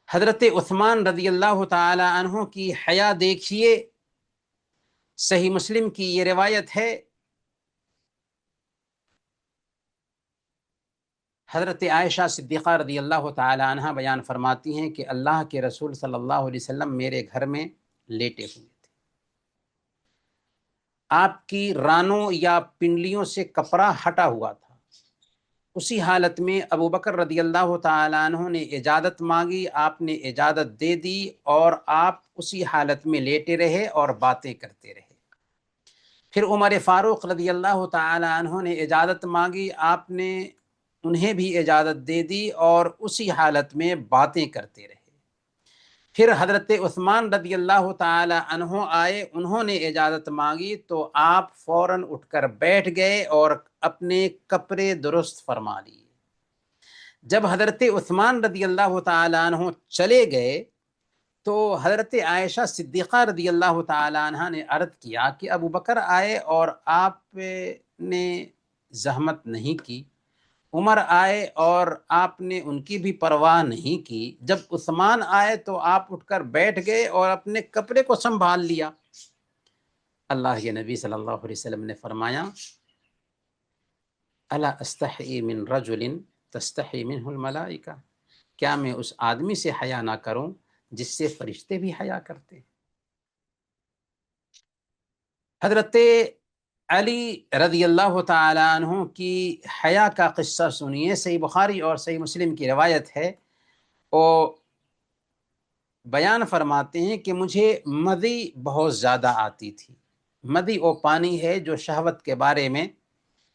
حضرت عثمان رضی اللہ تعالی عنہ کی حیا دیکھیے، صحیح مسلم کی یہ روایت ہے، حضرت عائشہ صدیقہ رضی اللہ تعالی عنہ بیان فرماتی ہیں کہ اللہ کے رسول صلی اللہ علیہ وسلم میرے گھر میں لیٹے ہوئے تھے، آپ کی رانوں یا پنڈلیوں سے کپڑا ہٹا ہوا تھا۔ اسی حالت میں ابو بکر رضی اللہ تعالیٰ عنہ نے اجازت مانگی، آپ نے اجازت دے دی، اور آپ اسی حالت میں لیٹے رہے اور باتیں کرتے رہے۔ پھر عمر فاروق رضی اللہ تعالیٰ عنہ نے اجازت مانگی، آپ نے انہیں بھی اجازت دے دی اور اسی حالت میں باتیں کرتے رہے۔ پھر حضرت عثمان رضی اللہ تعالی عنہ آئے، انہوں نے اجازت مانگی تو آپ فوراً اٹھ کر بیٹھ گئے اور اپنے کپڑے درست فرما لیے۔ جب حضرت عثمان رضی اللہ تعالی عنہ چلے گئے تو حضرت عائشہ صدیقہ رضی اللہ تعالی عنہ نے عرض کیا کہ ابو بکر آئے اور آپ نے زحمت نہیں کی، عمر آئے اور آپ نے ان کی بھی پرواہ نہیں کی، جب عثمان آئے تو آپ اٹھ کر بیٹھ گئے اور اپنے کپڑے کو سنبھال لیا۔ اللہ کے نبی صلی اللہ علیہ وسلم نے فرمایا، الا استحی من رجل تستحی منہ الملائکہ، کیا میں اس آدمی سے حیا نہ کروں جس سے فرشتے بھی حیا کرتے ہیں؟ حضرت علی رضی اللہ تعالیٰ عنہ کی حیا کا قصہ سنیے، صحیح بخاری اور صحیح مسلم کی روایت ہے، وہ بیان فرماتے ہیں کہ مجھے مدی بہت زیادہ آتی تھی۔ مدی وہ پانی ہے جو شہوت کے بارے میں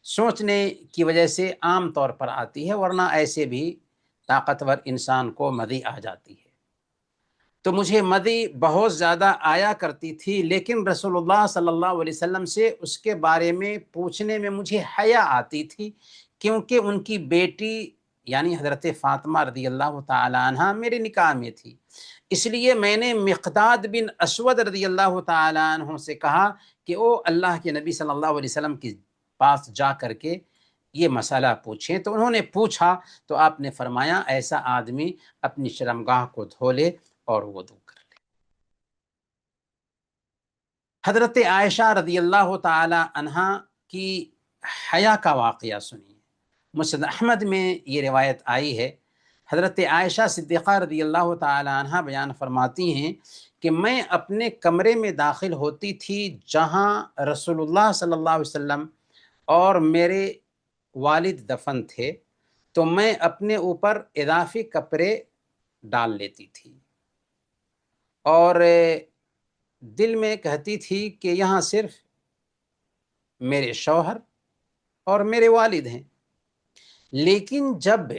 سوچنے کی وجہ سے عام طور پر آتی ہے، ورنہ ایسے بھی طاقتور انسان کو مدی آ جاتی ہے۔ تو مجھے مدی بہت زیادہ آیا کرتی تھی، لیکن رسول اللہ صلی اللہ علیہ وسلم سے اس کے بارے میں پوچھنے میں مجھے حیا آتی تھی، کیونکہ ان کی بیٹی یعنی حضرت فاطمہ رضی اللہ تعالی عنہ میرے نکاح میں تھی۔ اس لیے میں نے مقداد بن اسود رضی اللہ تعالی عنہ سے کہا کہ وہ اللہ کے نبی صلی اللہ علیہ وسلم کے پاس جا کر کے یہ مسئلہ پوچھیں۔ تو انہوں نے پوچھا تو آپ نے فرمایا، ایسا آدمی اپنی شرمگاہ کو دھو لے اور وضو کر لے۔ حضرت عائشہ رضی اللہ تعالی عنہا کی حیا کا واقعہ سنیے، مسند احمد میں یہ روایت آئی ہے، حضرت عائشہ صدیقہ رضی اللہ تعالی عنہ بیان فرماتی ہیں کہ میں اپنے کمرے میں داخل ہوتی تھی جہاں رسول اللہ صلی اللہ علیہ وسلم اور میرے والد دفن تھے، تو میں اپنے اوپر اضافی کپڑے ڈال لیتی تھی اور دل میں کہتی تھی کہ یہاں صرف میرے شوہر اور میرے والد ہیں۔ لیکن جب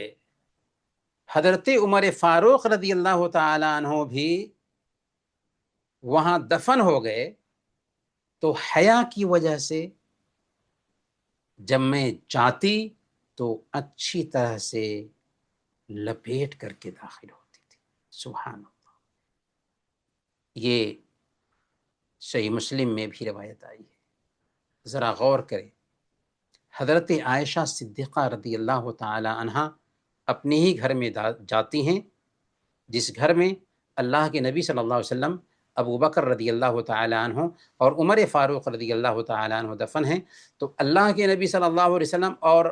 حضرت عمر فاروق رضی اللہ تعالی عنہ بھی وہاں دفن ہو گئے تو حیا کی وجہ سے جب میں چاہتی تو اچھی طرح سے لپیٹ کر کے داخل ہوتی تھی۔ سبحان اللہ، یہ صحیح مسلم میں بھی روایت آئی ہے۔ ذرا غور کریں، حضرت عائشہ صدیقہ رضی اللہ تعالی عنہ اپنے ہی گھر میں جاتی ہیں جس گھر میں اللہ کے نبی صلی اللہ علیہ وسلم، ابو بکر رضی اللہ تعالی عنہ اور عمر فاروق رضی اللہ تعالی عنہ دفن ہیں۔ تو اللہ کے نبی صلی اللہ علیہ وسلم اور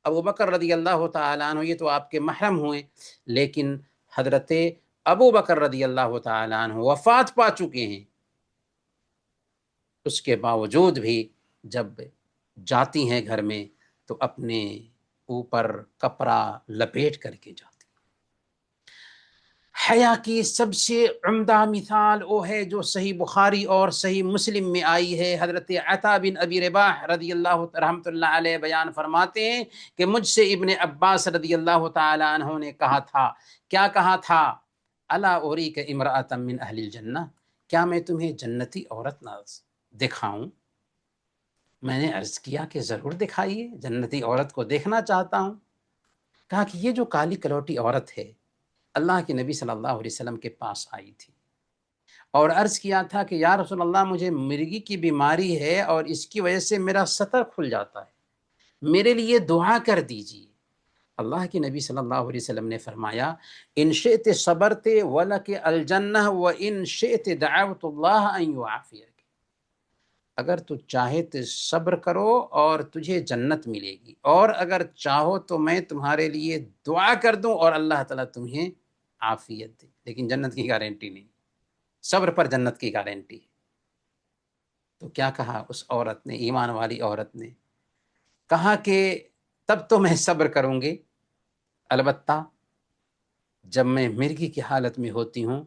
ابو بکر رضی اللہ تعالی عنہ یہ تو آپ کے محرم ہوئے، لیکن حضرت ابو بکر رضی اللہ تعالی عنہ وفات پا چکے ہیں، اس کے باوجود بھی جب جاتی ہیں گھر میں تو اپنے اوپر کپڑا لپیٹ کر کے جاتی۔ حیا کی سب سے عمدہ مثال وہ ہے جو صحیح بخاری اور صحیح مسلم میں آئی ہے. حضرت عطا بن ابی رباح رضی اللہ رحمۃ اللہ علیہ بیان فرماتے ہیں کہ مجھ سے ابن عباس رضی اللہ تعالی عنہ نے کہا تھا. کیا کہا تھا؟ الا اریک امرأۃ من اہل الجنہ، کیا میں تمہیں جنتی عورت نہ دکھاؤں؟ میں نے عرض کیا کہ ضرور دکھائیے، جنتی عورت کو دیکھنا چاہتا ہوں. کہا کہ یہ جو کالی کلوٹی عورت ہے اللہ کے نبی صلی اللہ علیہ وسلم کے پاس آئی تھی اور عرض کیا تھا کہ یا رسول اللہ مجھے مرگی کی بیماری ہے اور اس کی وجہ سے میرا سطر کھل جاتا ہے، میرے لیے دعا کر دیجیے. اللہ کے نبی صلی اللہ علیہ وسلم نے فرمایا ان شئت صبرت ولک الجنہ وان شئت دعوت اللہ ان یعافیک، اگر تو چاہے تو صبر کرو اور تجھے جنت ملے گی، اور اگر چاہو تو میں تمہارے لیے دعا کر دوں اور اللہ تعالیٰ تمہیں عافیت دے، لیکن جنت کی گارنٹی نہیں، صبر پر جنت کی گارنٹی. تو کیا کہا اس عورت نے، ایمان والی عورت نے؟ کہا کہ تب تو میں صبر کروں گی، البتہ جب میں مرگی کی حالت میں ہوتی ہوں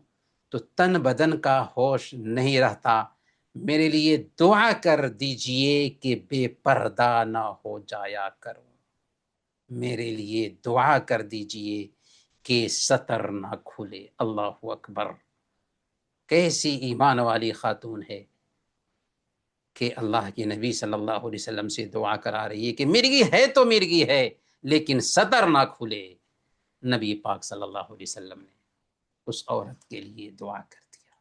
تو تن بدن کا ہوش نہیں رہتا، میرے لیے دعا کر دیجئے کہ بے پردہ نہ ہو جایا کروں، میرے لیے دعا کر دیجئے کہ سطر نہ کھلے. اللہ اکبر، کیسی ایمان والی خاتون ہے کہ اللہ کے نبی صلی اللہ علیہ وسلم سے دعا کرا رہی ہے کہ مرگی ہے تو مرگی ہے لیکن سطر نہ کھلے. نبی پاک صلی اللہ علیہ وسلم نے اس عورت کے لیے دعا کر دیا.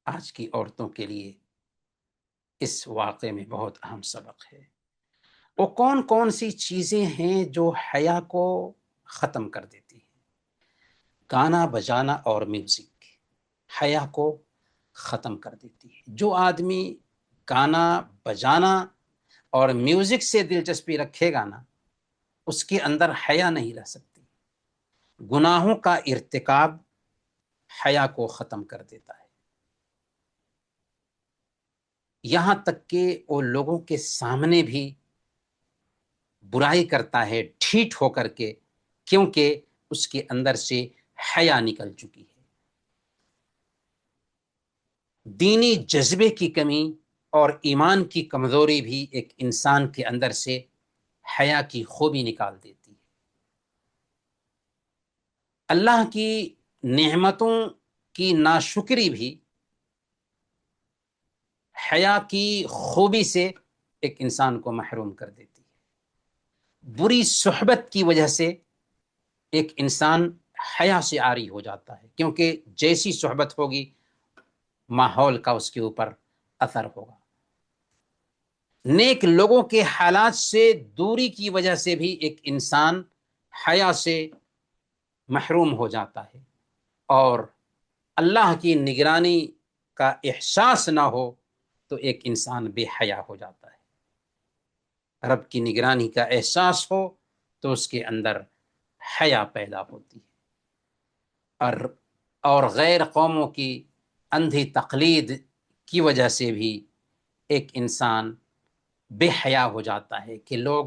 آج کی عورتوں کے لیے اس واقعے میں بہت اہم سبق ہے. وہ کون کون سی چیزیں ہیں جو حیا کو ختم کر دیتی ہیں؟ گانا بجانا اور میوزک حیا کو ختم کر دیتی ہے. جو آدمی گانا بجانا اور میوزک سے دلچسپی رکھے گا نا، اس کے اندر حیا نہیں رہ سکتی. گناہوں کا ارتکاب حیا کو ختم کر دیتا ہے، یہاں تک کہ وہ لوگوں کے سامنے بھی برائی کرتا ہے ڈھیٹ ہو کر کے، کیونکہ اس کے اندر سے حیا نکل چکی ہے. دینی جذبے کی کمی اور ایمان کی کمزوری بھی ایک انسان کے اندر سے حیا کی خوبی نکال دیتی ہے. اللہ کی نعمتوں کی ناشکری بھی حیا کی خوبی سے ایک انسان کو محروم کر دیتی ہے. بری صحبت کی وجہ سے ایک انسان حیا سے عاری ہو جاتا ہے، کیونکہ جیسی صحبت ہوگی ماحول کا اس کے اوپر اثر ہوگا. نیک لوگوں کے حالات سے دوری کی وجہ سے بھی ایک انسان حیا سے محروم ہو جاتا ہے، اور اللہ کی نگرانی کا احساس نہ ہو تو ایک انسان بے حیا ہو جاتا ہے. رب کی نگرانی کا احساس ہو تو اس کے اندر حیا پیدا ہوتی ہے. اور غیر قوموں کی اندھی تقلید کی وجہ سے بھی ایک انسان بے حیا ہو جاتا ہے کہ لوگ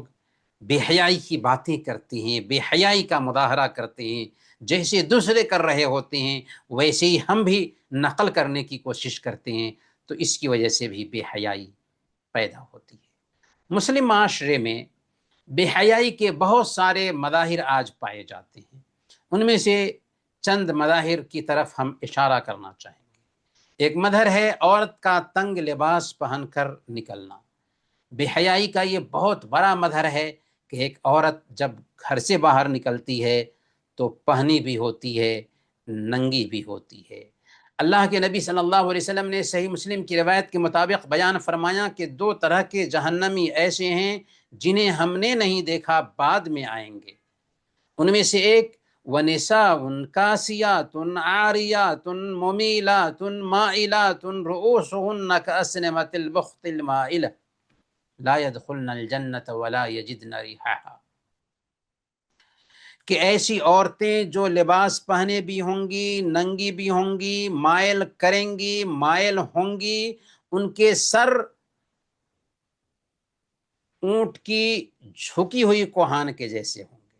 بے حیائی کی باتیں کرتے ہیں، بے حیائی کا مظاہرہ کرتے ہیں، جیسے دوسرے کر رہے ہوتے ہیں ویسے ہی ہم بھی نقل کرنے کی کوشش کرتے ہیں، تو اس کی وجہ سے بھی بے حیائی پیدا ہوتی ہے. مسلم معاشرے میں بے حیائی کے بہت سارے مظاہر آج پائے جاتے ہیں. ان میں سے چند مظاہر کی طرف ہم اشارہ کرنا چاہیں گے. ایک مظہر ہے عورت کا تنگ لباس پہن کر نکلنا. بے حیائی کا یہ بہت بڑا مظہر ہے کہ ایک عورت جب گھر سے باہر نکلتی ہے تو پہنی بھی ہوتی ہے، ننگی بھی ہوتی ہے. اللہ کے نبی صلی اللہ علیہ وسلم نے صحیح مسلم کی روایت کے مطابق بیان فرمایا کہ 2 طرح کے جہنمی ایسے ہیں جنہیں ہم نے نہیں دیکھا، بعد میں آئیں گے. ان میں سے ایک وَنِسَاءٌ كَاسِيَاتٌ عَارِيَاتٌ مُمِيلَاتٌ مَائِلَاتٌ رُؤُوسُهُنَّ كَأَسْنِمَةِ الْبُخْتِ الْمَائِلَةِ لا يدخلن الجنت ولا یجدن ریحها، کہ ایسی عورتیں جو لباس پہنے بھی ہوں گی، ننگی بھی ہوں گی، مائل کریں گی، مائل ہوں گی، ان کے سر اونٹ کی جھکی ہوئی کوہان کے جیسے ہوں گے.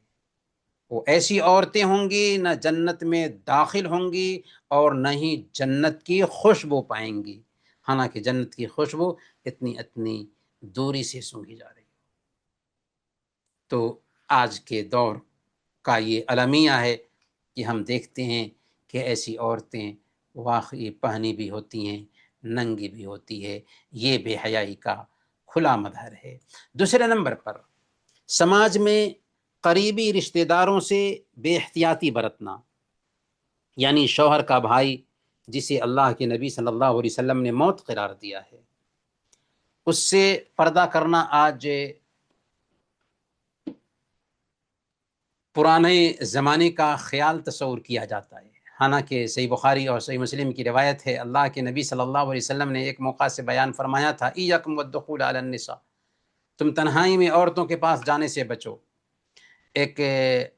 وہ ایسی عورتیں ہوں گی نہ جنت میں داخل ہوں گی اور نہ ہی جنت کی خوشبو پائیں گی، حالانکہ جنت کی خوشبو اتنی دوری سے سونگھی جا رہی ہے۔ تو آج کے دور کا یہ المیہ ہے کہ ہم دیکھتے ہیں کہ ایسی عورتیں واقعی پہنی بھی ہوتی ہیں، ننگی بھی ہوتی ہے۔ یہ بے حیائی کا کھلا مظہر ہے۔ دوسرے نمبر پر سماج میں قریبی رشتہ داروں سے بے احتیاطی برتنا، یعنی شوہر کا بھائی جسے اللہ کے نبی صلی اللہ علیہ وسلم نے موت قرار دیا ہے، اس سے پردہ کرنا آج پرانے زمانے کا خیال تصور کیا جاتا ہے۔ حالانکہ صحیح بخاری اور صحیح مسلم کی روایت ہے، اللہ کے نبی صلی اللہ علیہ وسلم نے ایک موقع سے بیان فرمایا تھا، ایاکم والدخول علی النساء، تم تنہائی میں عورتوں کے پاس جانے سے بچو۔ ایک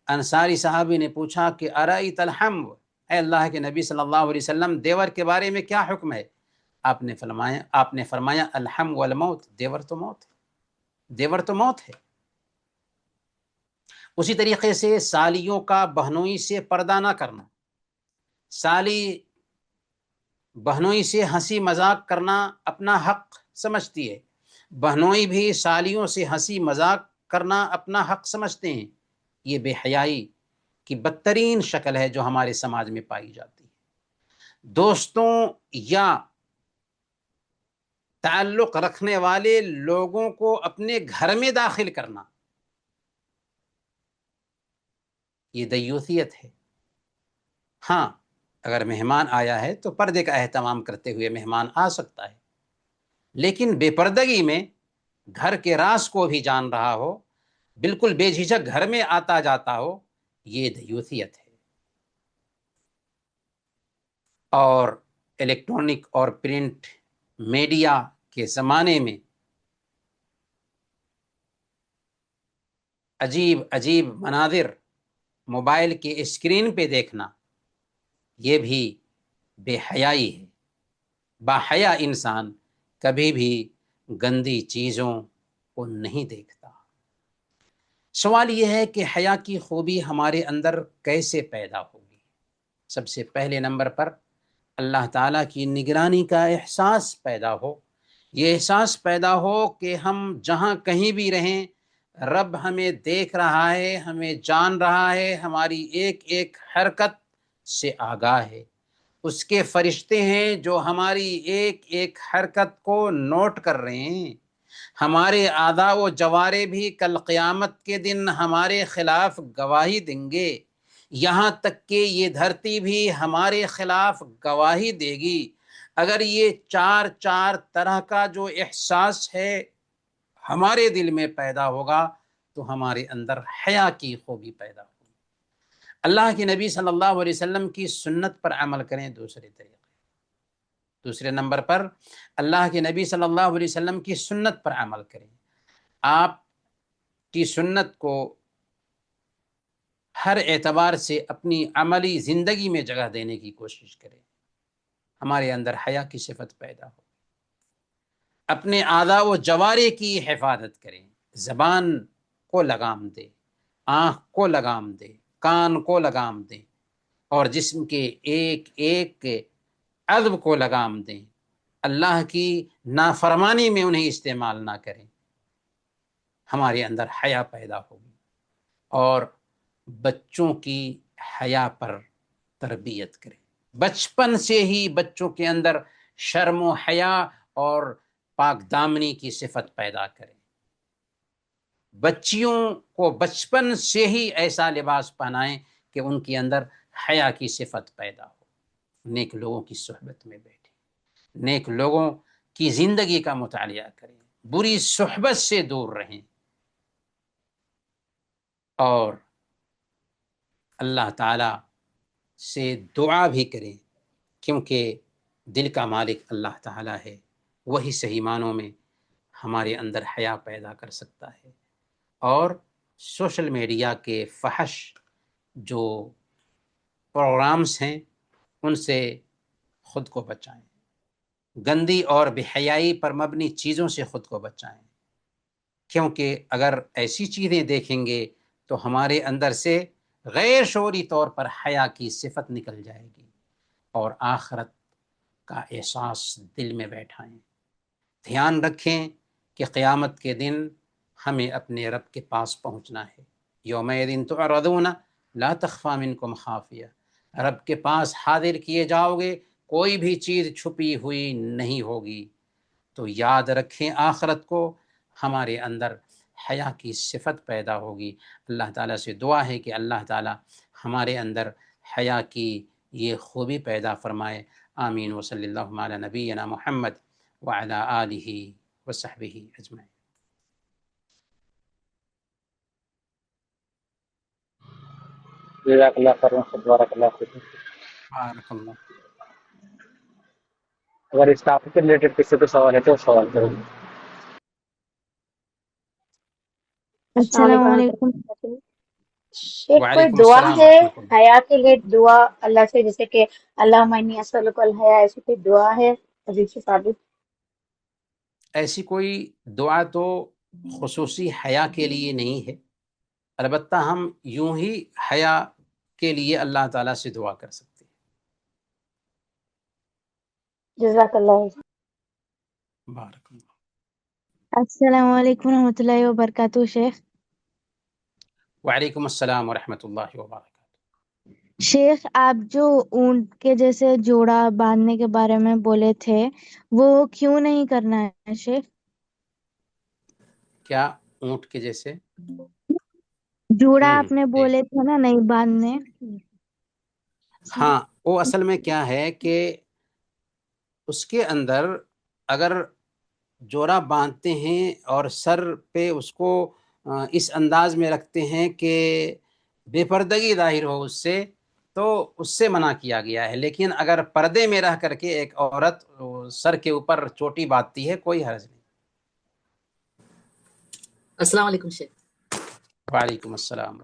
انصاری صحابی نے پوچھا کہ ارأیت الحم، اے اللہ کے نبی صلی اللہ علیہ وسلم دیور کے بارے میں کیا حکم ہے؟ آپ نے فرمایا الحم والموت، دیور تو موت ہے، دیور تو موت ہے۔ اسی طریقے سے سالیوں کا بہنوئی سے پردہ نہ کرنا، سالی بہنوئی سے ہنسی مذاق کرنا اپنا حق سمجھتی ہے، بہنوئی بھی سالیوں سے ہنسی مذاق کرنا اپنا حق سمجھتے ہیں۔ یہ بے حیائی کی بدترین شکل ہے جو ہمارے سماج میں پائی جاتی ہے۔ دوستوں یا تعلق رکھنے والے لوگوں کو اپنے گھر میں داخل کرنا، یہ دیوثیت ہے۔ ہاں، اگر مہمان آیا ہے تو پردے کا اہتمام کرتے ہوئے مہمان آ سکتا ہے، لیکن بے پردگی میں گھر کے راز کو بھی جان رہا ہو، بالکل بے جھجک گھر میں آتا جاتا ہو، یہ دیوثیت ہے۔ اور الیکٹرانک اور پرنٹ میڈیا کے زمانے میں عجیب مناظر موبائل کے اسکرین پہ دیکھنا، یہ بھی بے حیائی ہے۔ باحیا انسان کبھی بھی گندی چیزوں کو نہیں دیکھتا۔ سوال یہ ہے کہ حیا کی خوبی ہمارے اندر کیسے پیدا ہوگی؟ سب سے پہلے نمبر پر اللہ تعالیٰ کی نگرانی کا احساس پیدا ہو۔ یہ احساس پیدا ہو کہ ہم جہاں کہیں بھی رہیں، رب ہمیں دیکھ رہا ہے، ہمیں جان رہا ہے، ہماری ایک ایک حرکت سے آگاہ ہے۔ اس کے فرشتے ہیں جو ہماری ایک ایک حرکت کو نوٹ کر رہے ہیں۔ ہمارے اعضاء و جوارے بھی کل قیامت کے دن ہمارے خلاف گواہی دیں گے، یہاں تک کہ یہ دھرتی بھی ہمارے خلاف گواہی دے گی۔ اگر یہ چار طرح کا جو احساس ہے ہمارے دل میں پیدا ہوگا تو ہمارے اندر حیا کی خوبی پیدا ہوگی۔ اللہ کے نبی صلی اللہ علیہ وسلم کی سنت پر عمل کریں۔ دوسرے نمبر پر اللہ کے نبی صلی اللہ علیہ وسلم کی سنت پر عمل کریں۔ آپ کی سنت کو ہر اعتبار سے اپنی عملی زندگی میں جگہ دینے کی کوشش کریں۔ ہمارے اندر حیا کی صفت پیدا ہو۔ اپنے اعضاء و جوارے کی حفاظت کریں، زبان کو لگام دے، آنکھ کو لگام دے، کان کو لگام دیں، اور جسم کے ایک ایک عضو کو لگام دیں۔ اللہ کی نافرمانی میں انہیں استعمال نہ کریں۔ ہمارے اندر حیا پیدا ہوگی۔ اور بچوں کی حیا پر تربیت کریں، بچپن سے ہی بچوں کے اندر شرم و حیا اور پاک دامنی کی صفت پیدا کریں۔ بچیوں کو بچپن سے ہی ایسا لباس پہنائیں کہ ان کے اندر حیا کی صفت پیدا ہو۔ نیک لوگوں کی صحبت میں بیٹھیں، نیک لوگوں کی زندگی کا مطالعہ کریں، بری صحبت سے دور رہیں، اور اللہ تعالی سے دعا بھی کریں، کیونکہ دل کا مالک اللہ تعالی ہے، وہی صحیح معنوں میں ہمارے اندر حیا پیدا کر سکتا ہے۔ اور سوشل میڈیا کے فحش جو پروگرامز ہیں ان سے خود کو بچائیں، گندی اور بے حیائی پر مبنی چیزوں سے خود کو بچائیں، کیونکہ اگر ایسی چیزیں دیکھیں گے تو ہمارے اندر سے غیر شعوری طور پر حیا کی صفت نکل جائے گی اور آخرت کا احساس دل میں بیٹھائیں۔ دھیان رکھیں کہ قیامت کے دن ہمیں اپنے رب کے پاس پہنچنا ہے۔ یومئذ تعرضون لا تخفی منکم خافیہ، رب کے پاس حاضر کیے جاؤ گے، کوئی بھی چیز چھپی ہوئی نہیں ہوگی۔ تو یاد رکھیں آخرت کو، ہمارے اندر حیا کی صفت پیدا ہوگی۔ اللہ تعالیٰ سے دعا ہے کہ اللہ تعالیٰ ہمارے اندر حیا کی یہ خوبی پیدا فرمائے۔ آمین وصلی اللہ علی نبینا محمد وعلی آلہ وصحبہ اجمعین۔ جزاک اللہ خیر، بارک اللہ فیکم۔ بارک اللہ۔ اگر اس ٹاپک سے ریلیٹڈ کسی کو سوال ہے تو سوال کریں۔ السلام علیکم۔ شیخ کوئی وعلیکم دعا السلام ہے ورحمۃ اللہ۔ حیا کے لیے، دعا اللہ سے، جیسے کہ اللہم انی اسألک الحیا، ایسی کوئی دعا ہے حدیث سے ثابت؟ ایسی کوئی دعا تو خصوصی حیا کے لیے نہیں ہے، البتہ ہم یوں ہی حیا کے لیے اللہ تعالیٰ سے دعا کر سکتے ہیں۔ جزاک اللہ۔ بارک اللہ۔ السلام علیکم ورحمۃ اللہ وبرکاتہ شیخ۔ وعلیکم السلام ورحمۃ اللہ وبرکاتہ۔ شیخ آپ جو اونٹ کے جیسے جوڑا باندھنے کے بارے میں بولے تھے وہ کیوں نہیں کرنا ہے شیخ؟ کیا اونٹ کے جیسے؟ جوڑا آپ جی۔ نے بولے تھے نا نہیں باندھنے۔ ہاں، وہ اصل میں کیا ہے کہ اس کے اندر اگر جوڑا باندھتے ہیں اور سر پہ اس کو اس انداز میں رکھتے ہیں کہ بے پردگی ظاہر ہو اس سے منع کیا گیا ہے، لیکن اگر پردے میں رہ کر کے ایک عورت سر کے اوپر چوٹی باندھتی ہے کوئی حرج نہیں۔ السلام علیکم شیخ۔ وعلیکم السلام۔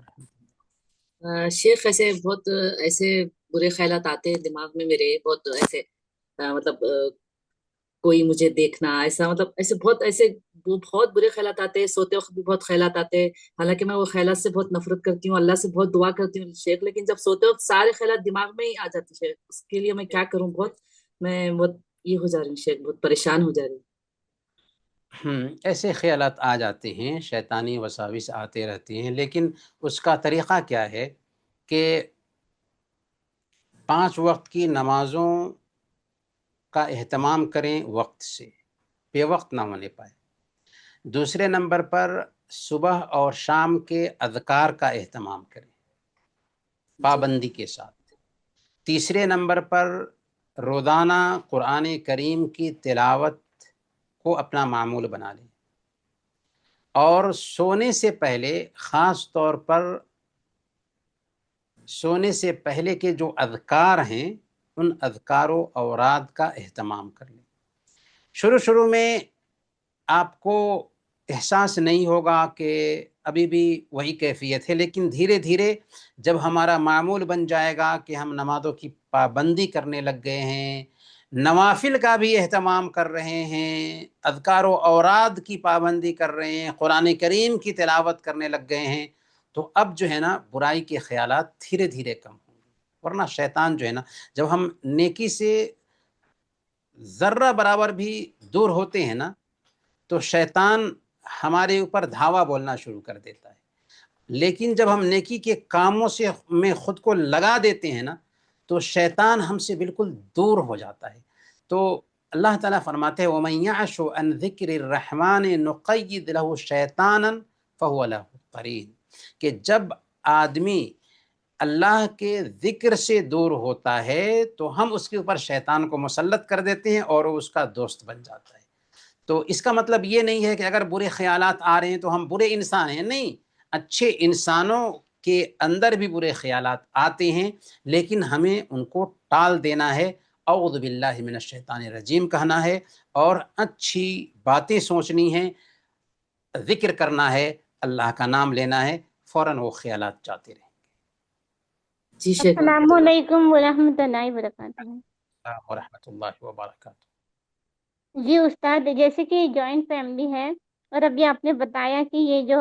شیخ ایسے بہت ایسے برے خیالات آتے ہیں دماغ میں میرے، بہت ایسے مطلب کوئی مجھے دیکھنا، ایسا مطلب ایسے بہت ایسے وہ بہت برے خیالات آتے ہیں، سوتے وقت بھی بہت خیالات آتے ہیں، حالانکہ میں وہ خیالات سے بہت نفرت کرتی ہوں، اللہ سے بہت دعا کرتی ہوں شیخ، لیکن جب سوتے وقت سارے خیالات دماغ میں ہی آ جاتے ہیں شیخ، اس کے لیے میں کیا کروں؟ میں بہت یہ ہو جا رہی ہوں شیخ، بہت پریشان ہو جا رہی ہوں۔ ایسے خیالات آ جاتے ہیں، شیطانی وساوس آتے رہتے ہیں، لیکن اس کا طریقہ کیا ہے کہ 5 وقت کی نمازوں کا اہتمام کریں وقت سے، بے وقت نہ ہونے پائے۔ دوسرے نمبر پر صبح اور شام کے اذکار کا اہتمام کریں پابندی کے ساتھ۔ تیسرے نمبر پر روزانہ قرآن کریم کی تلاوت کو اپنا معمول بنا لیں، اور سونے سے پہلے خاص طور پر سونے سے پہلے کے جو اذکار ہیں ان اذکار و اوراد کا اہتمام کر لیں۔ شروع میں آپ کو احساس نہیں ہوگا کہ ابھی بھی وہی کیفیت ہے، لیکن دھیرے دھیرے جب ہمارا معمول بن جائے گا کہ ہم نمازوں کی پابندی کرنے لگ گئے ہیں، نوافل کا بھی اہتمام کر رہے ہیں، اذکار و اوراد کی پابندی کر رہے ہیں، قرآن کریم کی تلاوت کرنے لگ گئے ہیں، تو اب جو ہے نا برائی کے خیالات دھیرے دھیرے کم ہوں گے۔ ورنہ شیطان جو ہے نا، جب ہم نیکی سے ذرہ برابر بھی دور ہوتے ہیں نا تو شیطان ہمارے اوپر دھاوا بولنا شروع کر دیتا ہے، لیکن جب ہم نیکی کے کاموں سے میں خود کو لگا دیتے ہیں نا تو شیطان ہم سے بالکل دور ہو جاتا ہے۔ تو اللہ تعالیٰ فرماتے ہیں وَمَن يَعْشُ عَنْ ذِكْرِ الرَّحْمَنِ نُقَيِّضْ لَهُ شَيْطَانًا فَهُوَ لَهُ قَرِينٌ، کہ جب آدمی اللہ کے ذکر سے دور ہوتا ہے تو ہم اس کے اوپر شیطان کو مسلط کر دیتے ہیں اور وہ اس کا دوست بن جاتا ہے۔ تو اس کا مطلب یہ نہیں ہے کہ اگر برے خیالات آ رہے ہیں تو ہم برے انسان ہیں، نہیں، اچھے انسانوں کے اندر بھی برے خیالات آتے ہیں، لیکن ہمیں ان کو ٹال دینا ہے، اعوذ باللہ من الشیطان الرجیم کہنا ہے، اور اچھی باتیں سوچنی ہیں، ذکر کرنا ہے، اللہ کا نام لینا ہے، فوراً وہ خیالات جاتے رہیں۔ جی شیخ، السلام علیکم ورحمۃ اللہ وبرکاتہ۔ السلام ورحمۃ اللہ وبرکاتہ۔ جی استاد، جیسے کہ جوائنٹ فیملی ہے اور ابھی آپ نے بتایا کہ یہ جو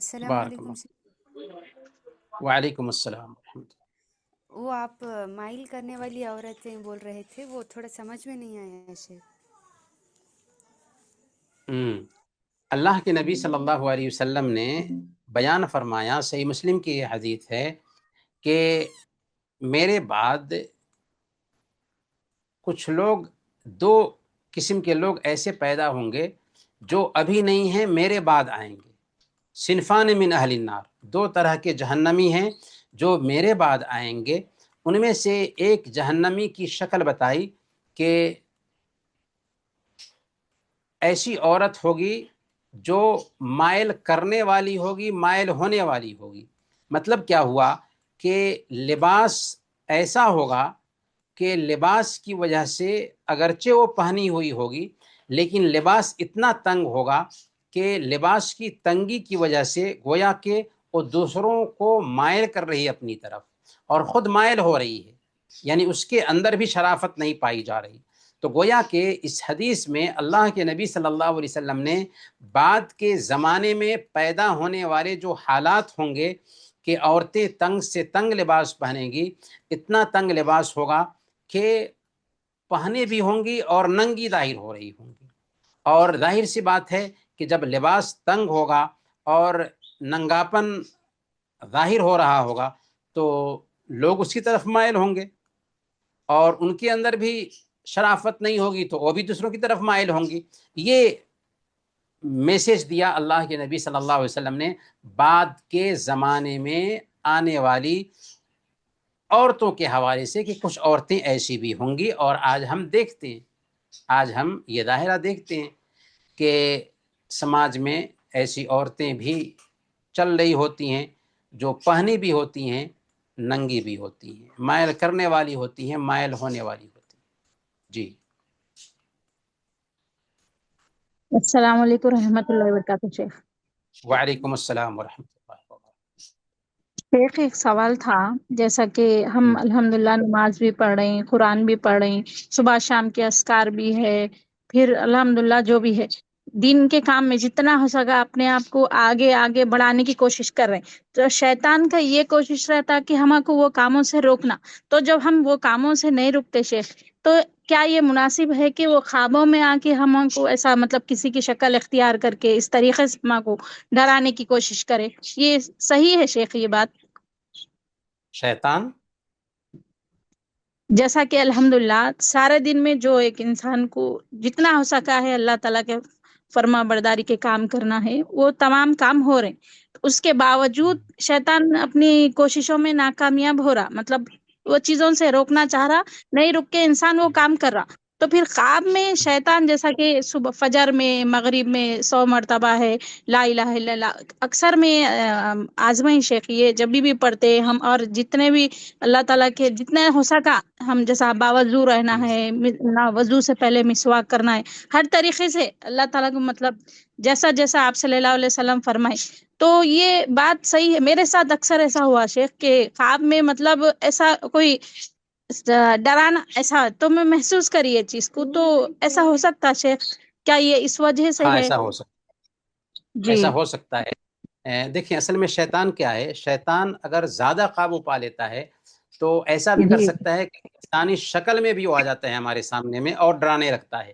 السلام بارک علیکم اللہ. شیخ. وعلیکم السلام ورحمۃ اللہ. وہ آپ مائل کرنے والی عورتیں بول رہے تھے، وہ تھوڑا سمجھ میں نہیں آیا شیخ. اللہ کے نبی صلی اللہ علیہ وسلم نے بیان فرمایا، صحیح مسلم کی یہ حدیث ہے کہ میرے بعد کچھ لوگ، دو قسم کے لوگ ایسے پیدا ہوں گے جو ابھی نہیں ہیں، میرے بعد آئیں گے. صنفان من اہل النار، دو طرح کے جہنمی ہیں جو میرے بعد آئیں گے. ان میں سے ایک جہنمی کی شکل بتائی کہ ایسی عورت ہوگی جو مائل کرنے والی ہوگی، مائل ہونے والی ہوگی. مطلب کیا ہوا کہ لباس ایسا ہوگا کہ لباس کی وجہ سے اگرچہ وہ پہنی ہوئی ہوگی، لیکن لباس اتنا تنگ ہوگا کہ لباس کی تنگی کی وجہ سے گویا کہ وہ دوسروں کو مائل کر رہی ہے اپنی طرف، اور خود مائل ہو رہی ہے، یعنی اس کے اندر بھی شرافت نہیں پائی جا رہی. تو گویا کہ اس حدیث میں اللہ کے نبی صلی اللہ علیہ وسلم نے بعد کے زمانے میں پیدا ہونے والے جو حالات ہوں گے کہ عورتیں تنگ سے تنگ لباس پہنیں گی، اتنا تنگ لباس ہوگا کہ پہنے بھی ہوں گی اور ننگی ظاہر ہو رہی ہوں گی. اور ظاہر سی بات ہے کہ جب لباس تنگ ہوگا اور ننگاپن ظاہر ہو رہا ہوگا تو لوگ اس کی طرف مائل ہوں گے، اور ان کے اندر بھی شرافت نہیں ہوگی تو وہ بھی دوسروں کی طرف مائل ہوں گی. یہ میسج دیا اللہ کے نبی صلی اللہ علیہ وسلم نے بعد کے زمانے میں آنے والی عورتوں کے حوالے سے کہ کچھ عورتیں ایسی بھی ہوں گی. اور آج ہم دیکھتے ہیں، آج ہم یہ ظاہرہ دیکھتے ہیں کہ سماج میں ایسی عورتیں بھی چل رہی ہوتی ہیں جو پہنی بھی ہوتی ہیں، ننگی بھی ہوتی ہیں، مائل کرنے والی ہوتی ہیں، مائل ہونے والی ہوتی ہیں. جی السلام علیکم رحمۃ اللہ وبرکاتہ شیخ. وعلیکم السلام ورحمۃ اللہ وبرکاتہ. شیخ ایک سوال تھا، جیسا کہ ہم الحمدللہ نماز بھی پڑھ رہے ہیں، قرآن بھی پڑھ رہے ہیں، صبح شام کے اذکار بھی ہے، پھر الحمدللہ جو بھی ہے دین کے کام میں جتنا ہو سکا اپنے آپ کو آگے آگے بڑھانے کی کوشش کر رہے ہیں. تو شیطان کا یہ کوشش رہتا کہ ہم کو وہ کاموں سے روکنا. تو جب ہم وہ کاموں سے نہیں رکتے شیخ، تو کیا یہ مناسب ہے کہ وہ خوابوں میں آ کے ہم کو ایسا مطلب کسی کی شکل اختیار کر کے اس طریقے سے ہم کو ڈرانے کی کوشش کرے؟ یہ صحیح ہے شیخ یہ بات؟ شیطان جیسا کہ الحمدللہ سارے دن میں جو ایک انسان کو جتنا ہو سکا ہے اللہ تعالیٰ کے فرما برداری کے کام کرنا ہے، وہ تمام کام ہو رہے ہیں، اس کے باوجود شیطان اپنی کوششوں میں ناکامیاب ہو رہا، مطلب وہ چیزوں سے روکنا چاہ رہا، نہیں رک کے انسان وہ کام کر رہا. تو پھر خواب میں شیطان جیسا کہ صبح فجر میں مغرب میں 100 مرتبہ ہے لا الہ الا اللہ، اکثر میں آزمائیں شیخ یہ جب بھی پڑھتے ہم، اور جتنے بھی اللہ تعالیٰ کے جتنے ہو سکا ہم جیسا باوضو رہنا ہے، نہ وضو سے پہلے مسواک کرنا ہے، ہر طریقے سے اللہ تعالیٰ کو مطلب جیسا جیسا آپ صلی اللہ علیہ وسلم فرمائے. تو یہ بات صحیح ہے. میرے ساتھ اکثر ایسا ہوا شیخ کہ خواب میں مطلب ایسا کوئی ڈرانا ایسا تو میں محسوس کری یہ چیز کو. تو ایسا ہو سکتا شیخ؟ کیا یہ اس وجہ سے ہاں ہے؟ ایسا ہو سکتا، جی ایسا ہو سکتا ہے. دیکھیں اصل میں شیطان کیا ہے، شیطان اگر زیادہ قابو پا لیتا ہے تو ایسا بھی کر جی سکتا ہے کہ انسانی شکل میں بھی وہ آ جاتا ہے ہمارے سامنے میں اور ڈرانے رکھتا ہے.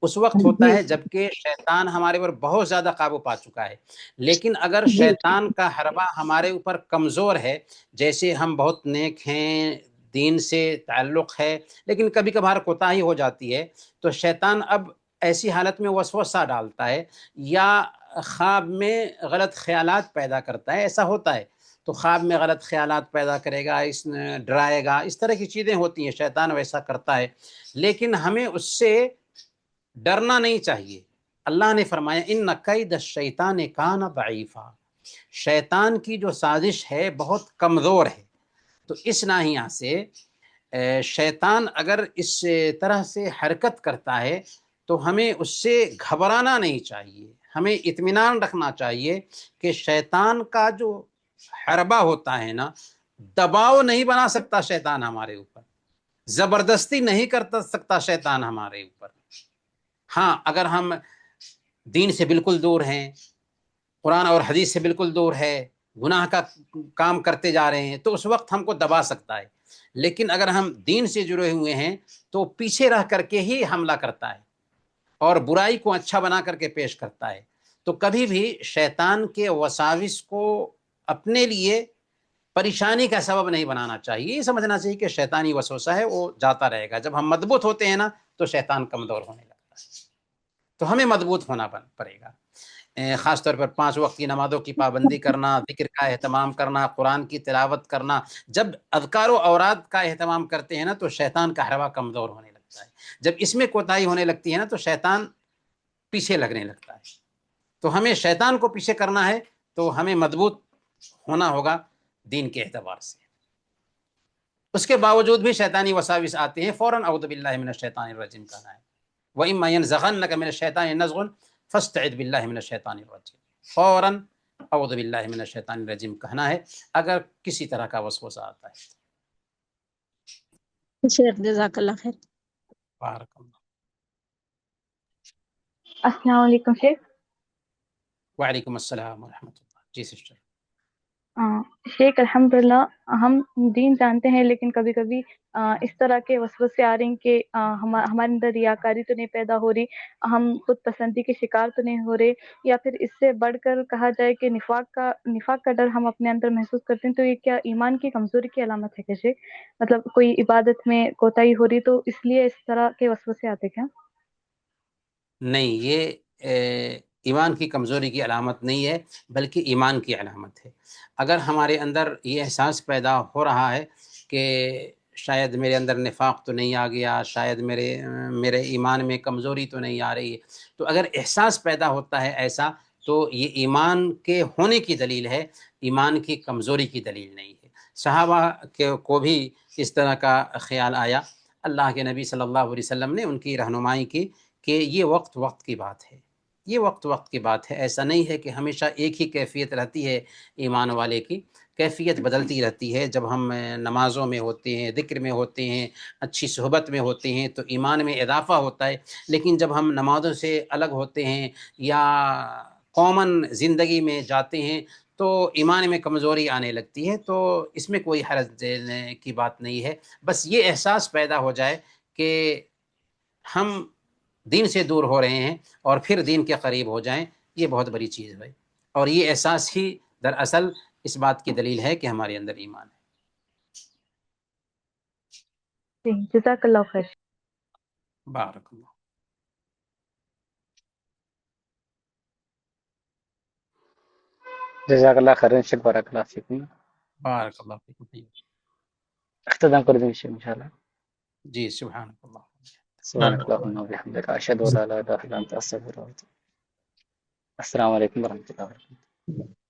اس وقت ہوتا جی ہے جبکہ شیطان ہمارے اوپر بہت زیادہ قابو پا چکا ہے. لیکن اگر جی شیطان کا حربہ ہمارے اوپر کمزور ہے، جیسے ہم بہت نیک ہیں، دین سے تعلق ہے، لیکن کبھی کبھار کوتاہی ہو جاتی ہے، تو شیطان اب ایسی حالت میں وسوسہ ڈالتا ہے یا خواب میں غلط خیالات پیدا کرتا ہے. ایسا ہوتا ہے تو خواب میں غلط خیالات پیدا کرے گا، ڈرائے گا، اس طرح کی چیزیں ہوتی ہیں، شیطان ویسا کرتا ہے. لیکن ہمیں اس سے ڈرنا نہیں چاہیے. اللہ نے فرمایا ان کید الشیطان کان ضعیفا، شیطان کی جو سازش ہے بہت کمزور ہے. تو اس ناحیہ سے شیطان اگر اس طرح سے حرکت کرتا ہے تو ہمیں اس سے گھبرانا نہیں چاہیے، ہمیں اطمینان رکھنا چاہیے کہ شیطان کا جو حربہ ہوتا ہے نا، دباؤ نہیں بنا سکتا شیطان ہمارے اوپر، زبردستی نہیں کر سکتا شیطان ہمارے اوپر. ہاں اگر ہم دین سے بالکل دور ہیں، قرآن اور حدیث سے بالکل دور ہے، گناہ کا کام کرتے جا رہے ہیں، تو اس وقت ہم کو دبا سکتا ہے. لیکن اگر ہم دین سے جڑے ہوئے ہیں تو پیچھے رہ کر کے ہی حملہ کرتا ہے اور برائی کو اچھا بنا کر کے پیش کرتا ہے. تو کبھی بھی شیطان کے وساوس کو اپنے لیے پریشانی کا سبب نہیں بنانا چاہیے. یہ سمجھنا چاہیے کہ شیطانی وسوسہ ہے، وہ جاتا رہے گا. جب ہم مضبوط ہوتے ہیں نا تو شیطان کمزور ہونے لگتا ہے. تو ہمیں مضبوط ہونا پڑے گا. خاص طور پر 5 وقت کی نمازوں کی پابندی کرنا، ذکر کا اہتمام کرنا، قرآن کی تلاوت کرنا. جب اذکار و اوراد کا اہتمام کرتے ہیں نا تو شیطان کا حربہ کمزور ہونے لگتا ہے. جب اس میں کوتاہی ہونے لگتی ہے نا تو شیطان پیچھے لگنے لگتا ہے. تو ہمیں شیطان کو پیچھے کرنا ہے تو ہمیں مضبوط ہونا ہوگا دین کے اعتبار سے. اس کے باوجود بھی شیطانی وساوس آتے ہیں، فوراً اعوذ باللہ من الشیطان الرجیم کہنا ہے. وَإِمَّا يَنزَغَنَّكَ مِنَ الشَّيْطَانِ نَزْغٌ فَاسْتَعِذْ بِاللَّهِ مِنَ الشَّيْطَانِ الرجیم. فوراً اعوذ باللہ من الشیطان الرجیم کہنا ہے اگر کسی طرح کا وسوسہ آتا ہے. شیخ جزاک اللہ خیر. بارک اللہ. السلام علیکم شیخ. وعلیکم السلام ورحمۃ اللہ. جی سسٹر. شیخ الحمدللہ ہم دین جانتے ہیں لیکن کبھی کبھی اس طرح کے وسوسے آ رہے ہیں کہ ہمارے اندر ریاکاری تو نہیں پیدا ہو رہی، ہم خود پسندی کے شکار تو نہیں ہو رہے، یا پھر اس سے بڑھ کر کہا جائے کہ نفاق کا ڈر ہم اپنے اندر محسوس کرتے ہیں. تو یہ کیا ایمان کی کمزوری کی علامت ہے کیا شیخ؟ مطلب کوئی عبادت میں کوتاہی ہو رہی تو اس لیے اس طرح کے وسوسے آتے کیا؟ نہیں، یہ ایمان کی کمزوری کی علامت نہیں ہے بلکہ ایمان کی علامت ہے. اگر ہمارے اندر یہ احساس پیدا ہو رہا ہے کہ شاید میرے اندر نفاق تو نہیں آ گیا، شاید میرے ایمان میں کمزوری تو نہیں آ رہی ہے، تو اگر احساس پیدا ہوتا ہے ایسا تو یہ ایمان کے ہونے کی دلیل ہے، ایمان کی کمزوری کی دلیل نہیں ہے. صحابہ کو بھی اس طرح کا خیال آیا. اللہ کے نبی صلی اللہ علیہ وسلم نے ان کی رہنمائی کی کہ یہ وقت کی بات ہے، یہ وقت کی بات ہے. ایسا نہیں ہے کہ ہمیشہ ایک ہی کیفیت رہتی ہے. ایمان والے کی کیفیت بدلتی رہتی ہے. جب ہم نمازوں میں ہوتے ہیں، ذکر میں ہوتے ہیں، اچھی صحبت میں ہوتے ہیں تو ایمان میں اضافہ ہوتا ہے. لیکن جب ہم نمازوں سے الگ ہوتے ہیں یا کامن زندگی میں جاتے ہیں تو ایمان میں کمزوری آنے لگتی ہے. تو اس میں کوئی حرج کی بات نہیں ہے. بس یہ احساس پیدا ہو جائے کہ ہم دین سے دور ہو رہے ہیں اور پھر دین کے قریب ہو جائیں، یہ بہت بڑی چیز ہے. اور یہ احساس ہی دراصل اس بات کی دلیل ہے کہ ہمارے اندر ایمان ہے. جزاک اللہ خیر. بارک اللہ. جزاک اللہ خیر شیخ. بارک اللہ فیکم. بارک اللہ فیکم. اختتام کر دیں شیخ انشاءاللہ. جی سبحانک اللہ. سبحانک اللہم وبحمدک اشہد ان لا الہ الا انت استغفرک. السلام علیکم ورحمۃ اللہ وبرکاتہ.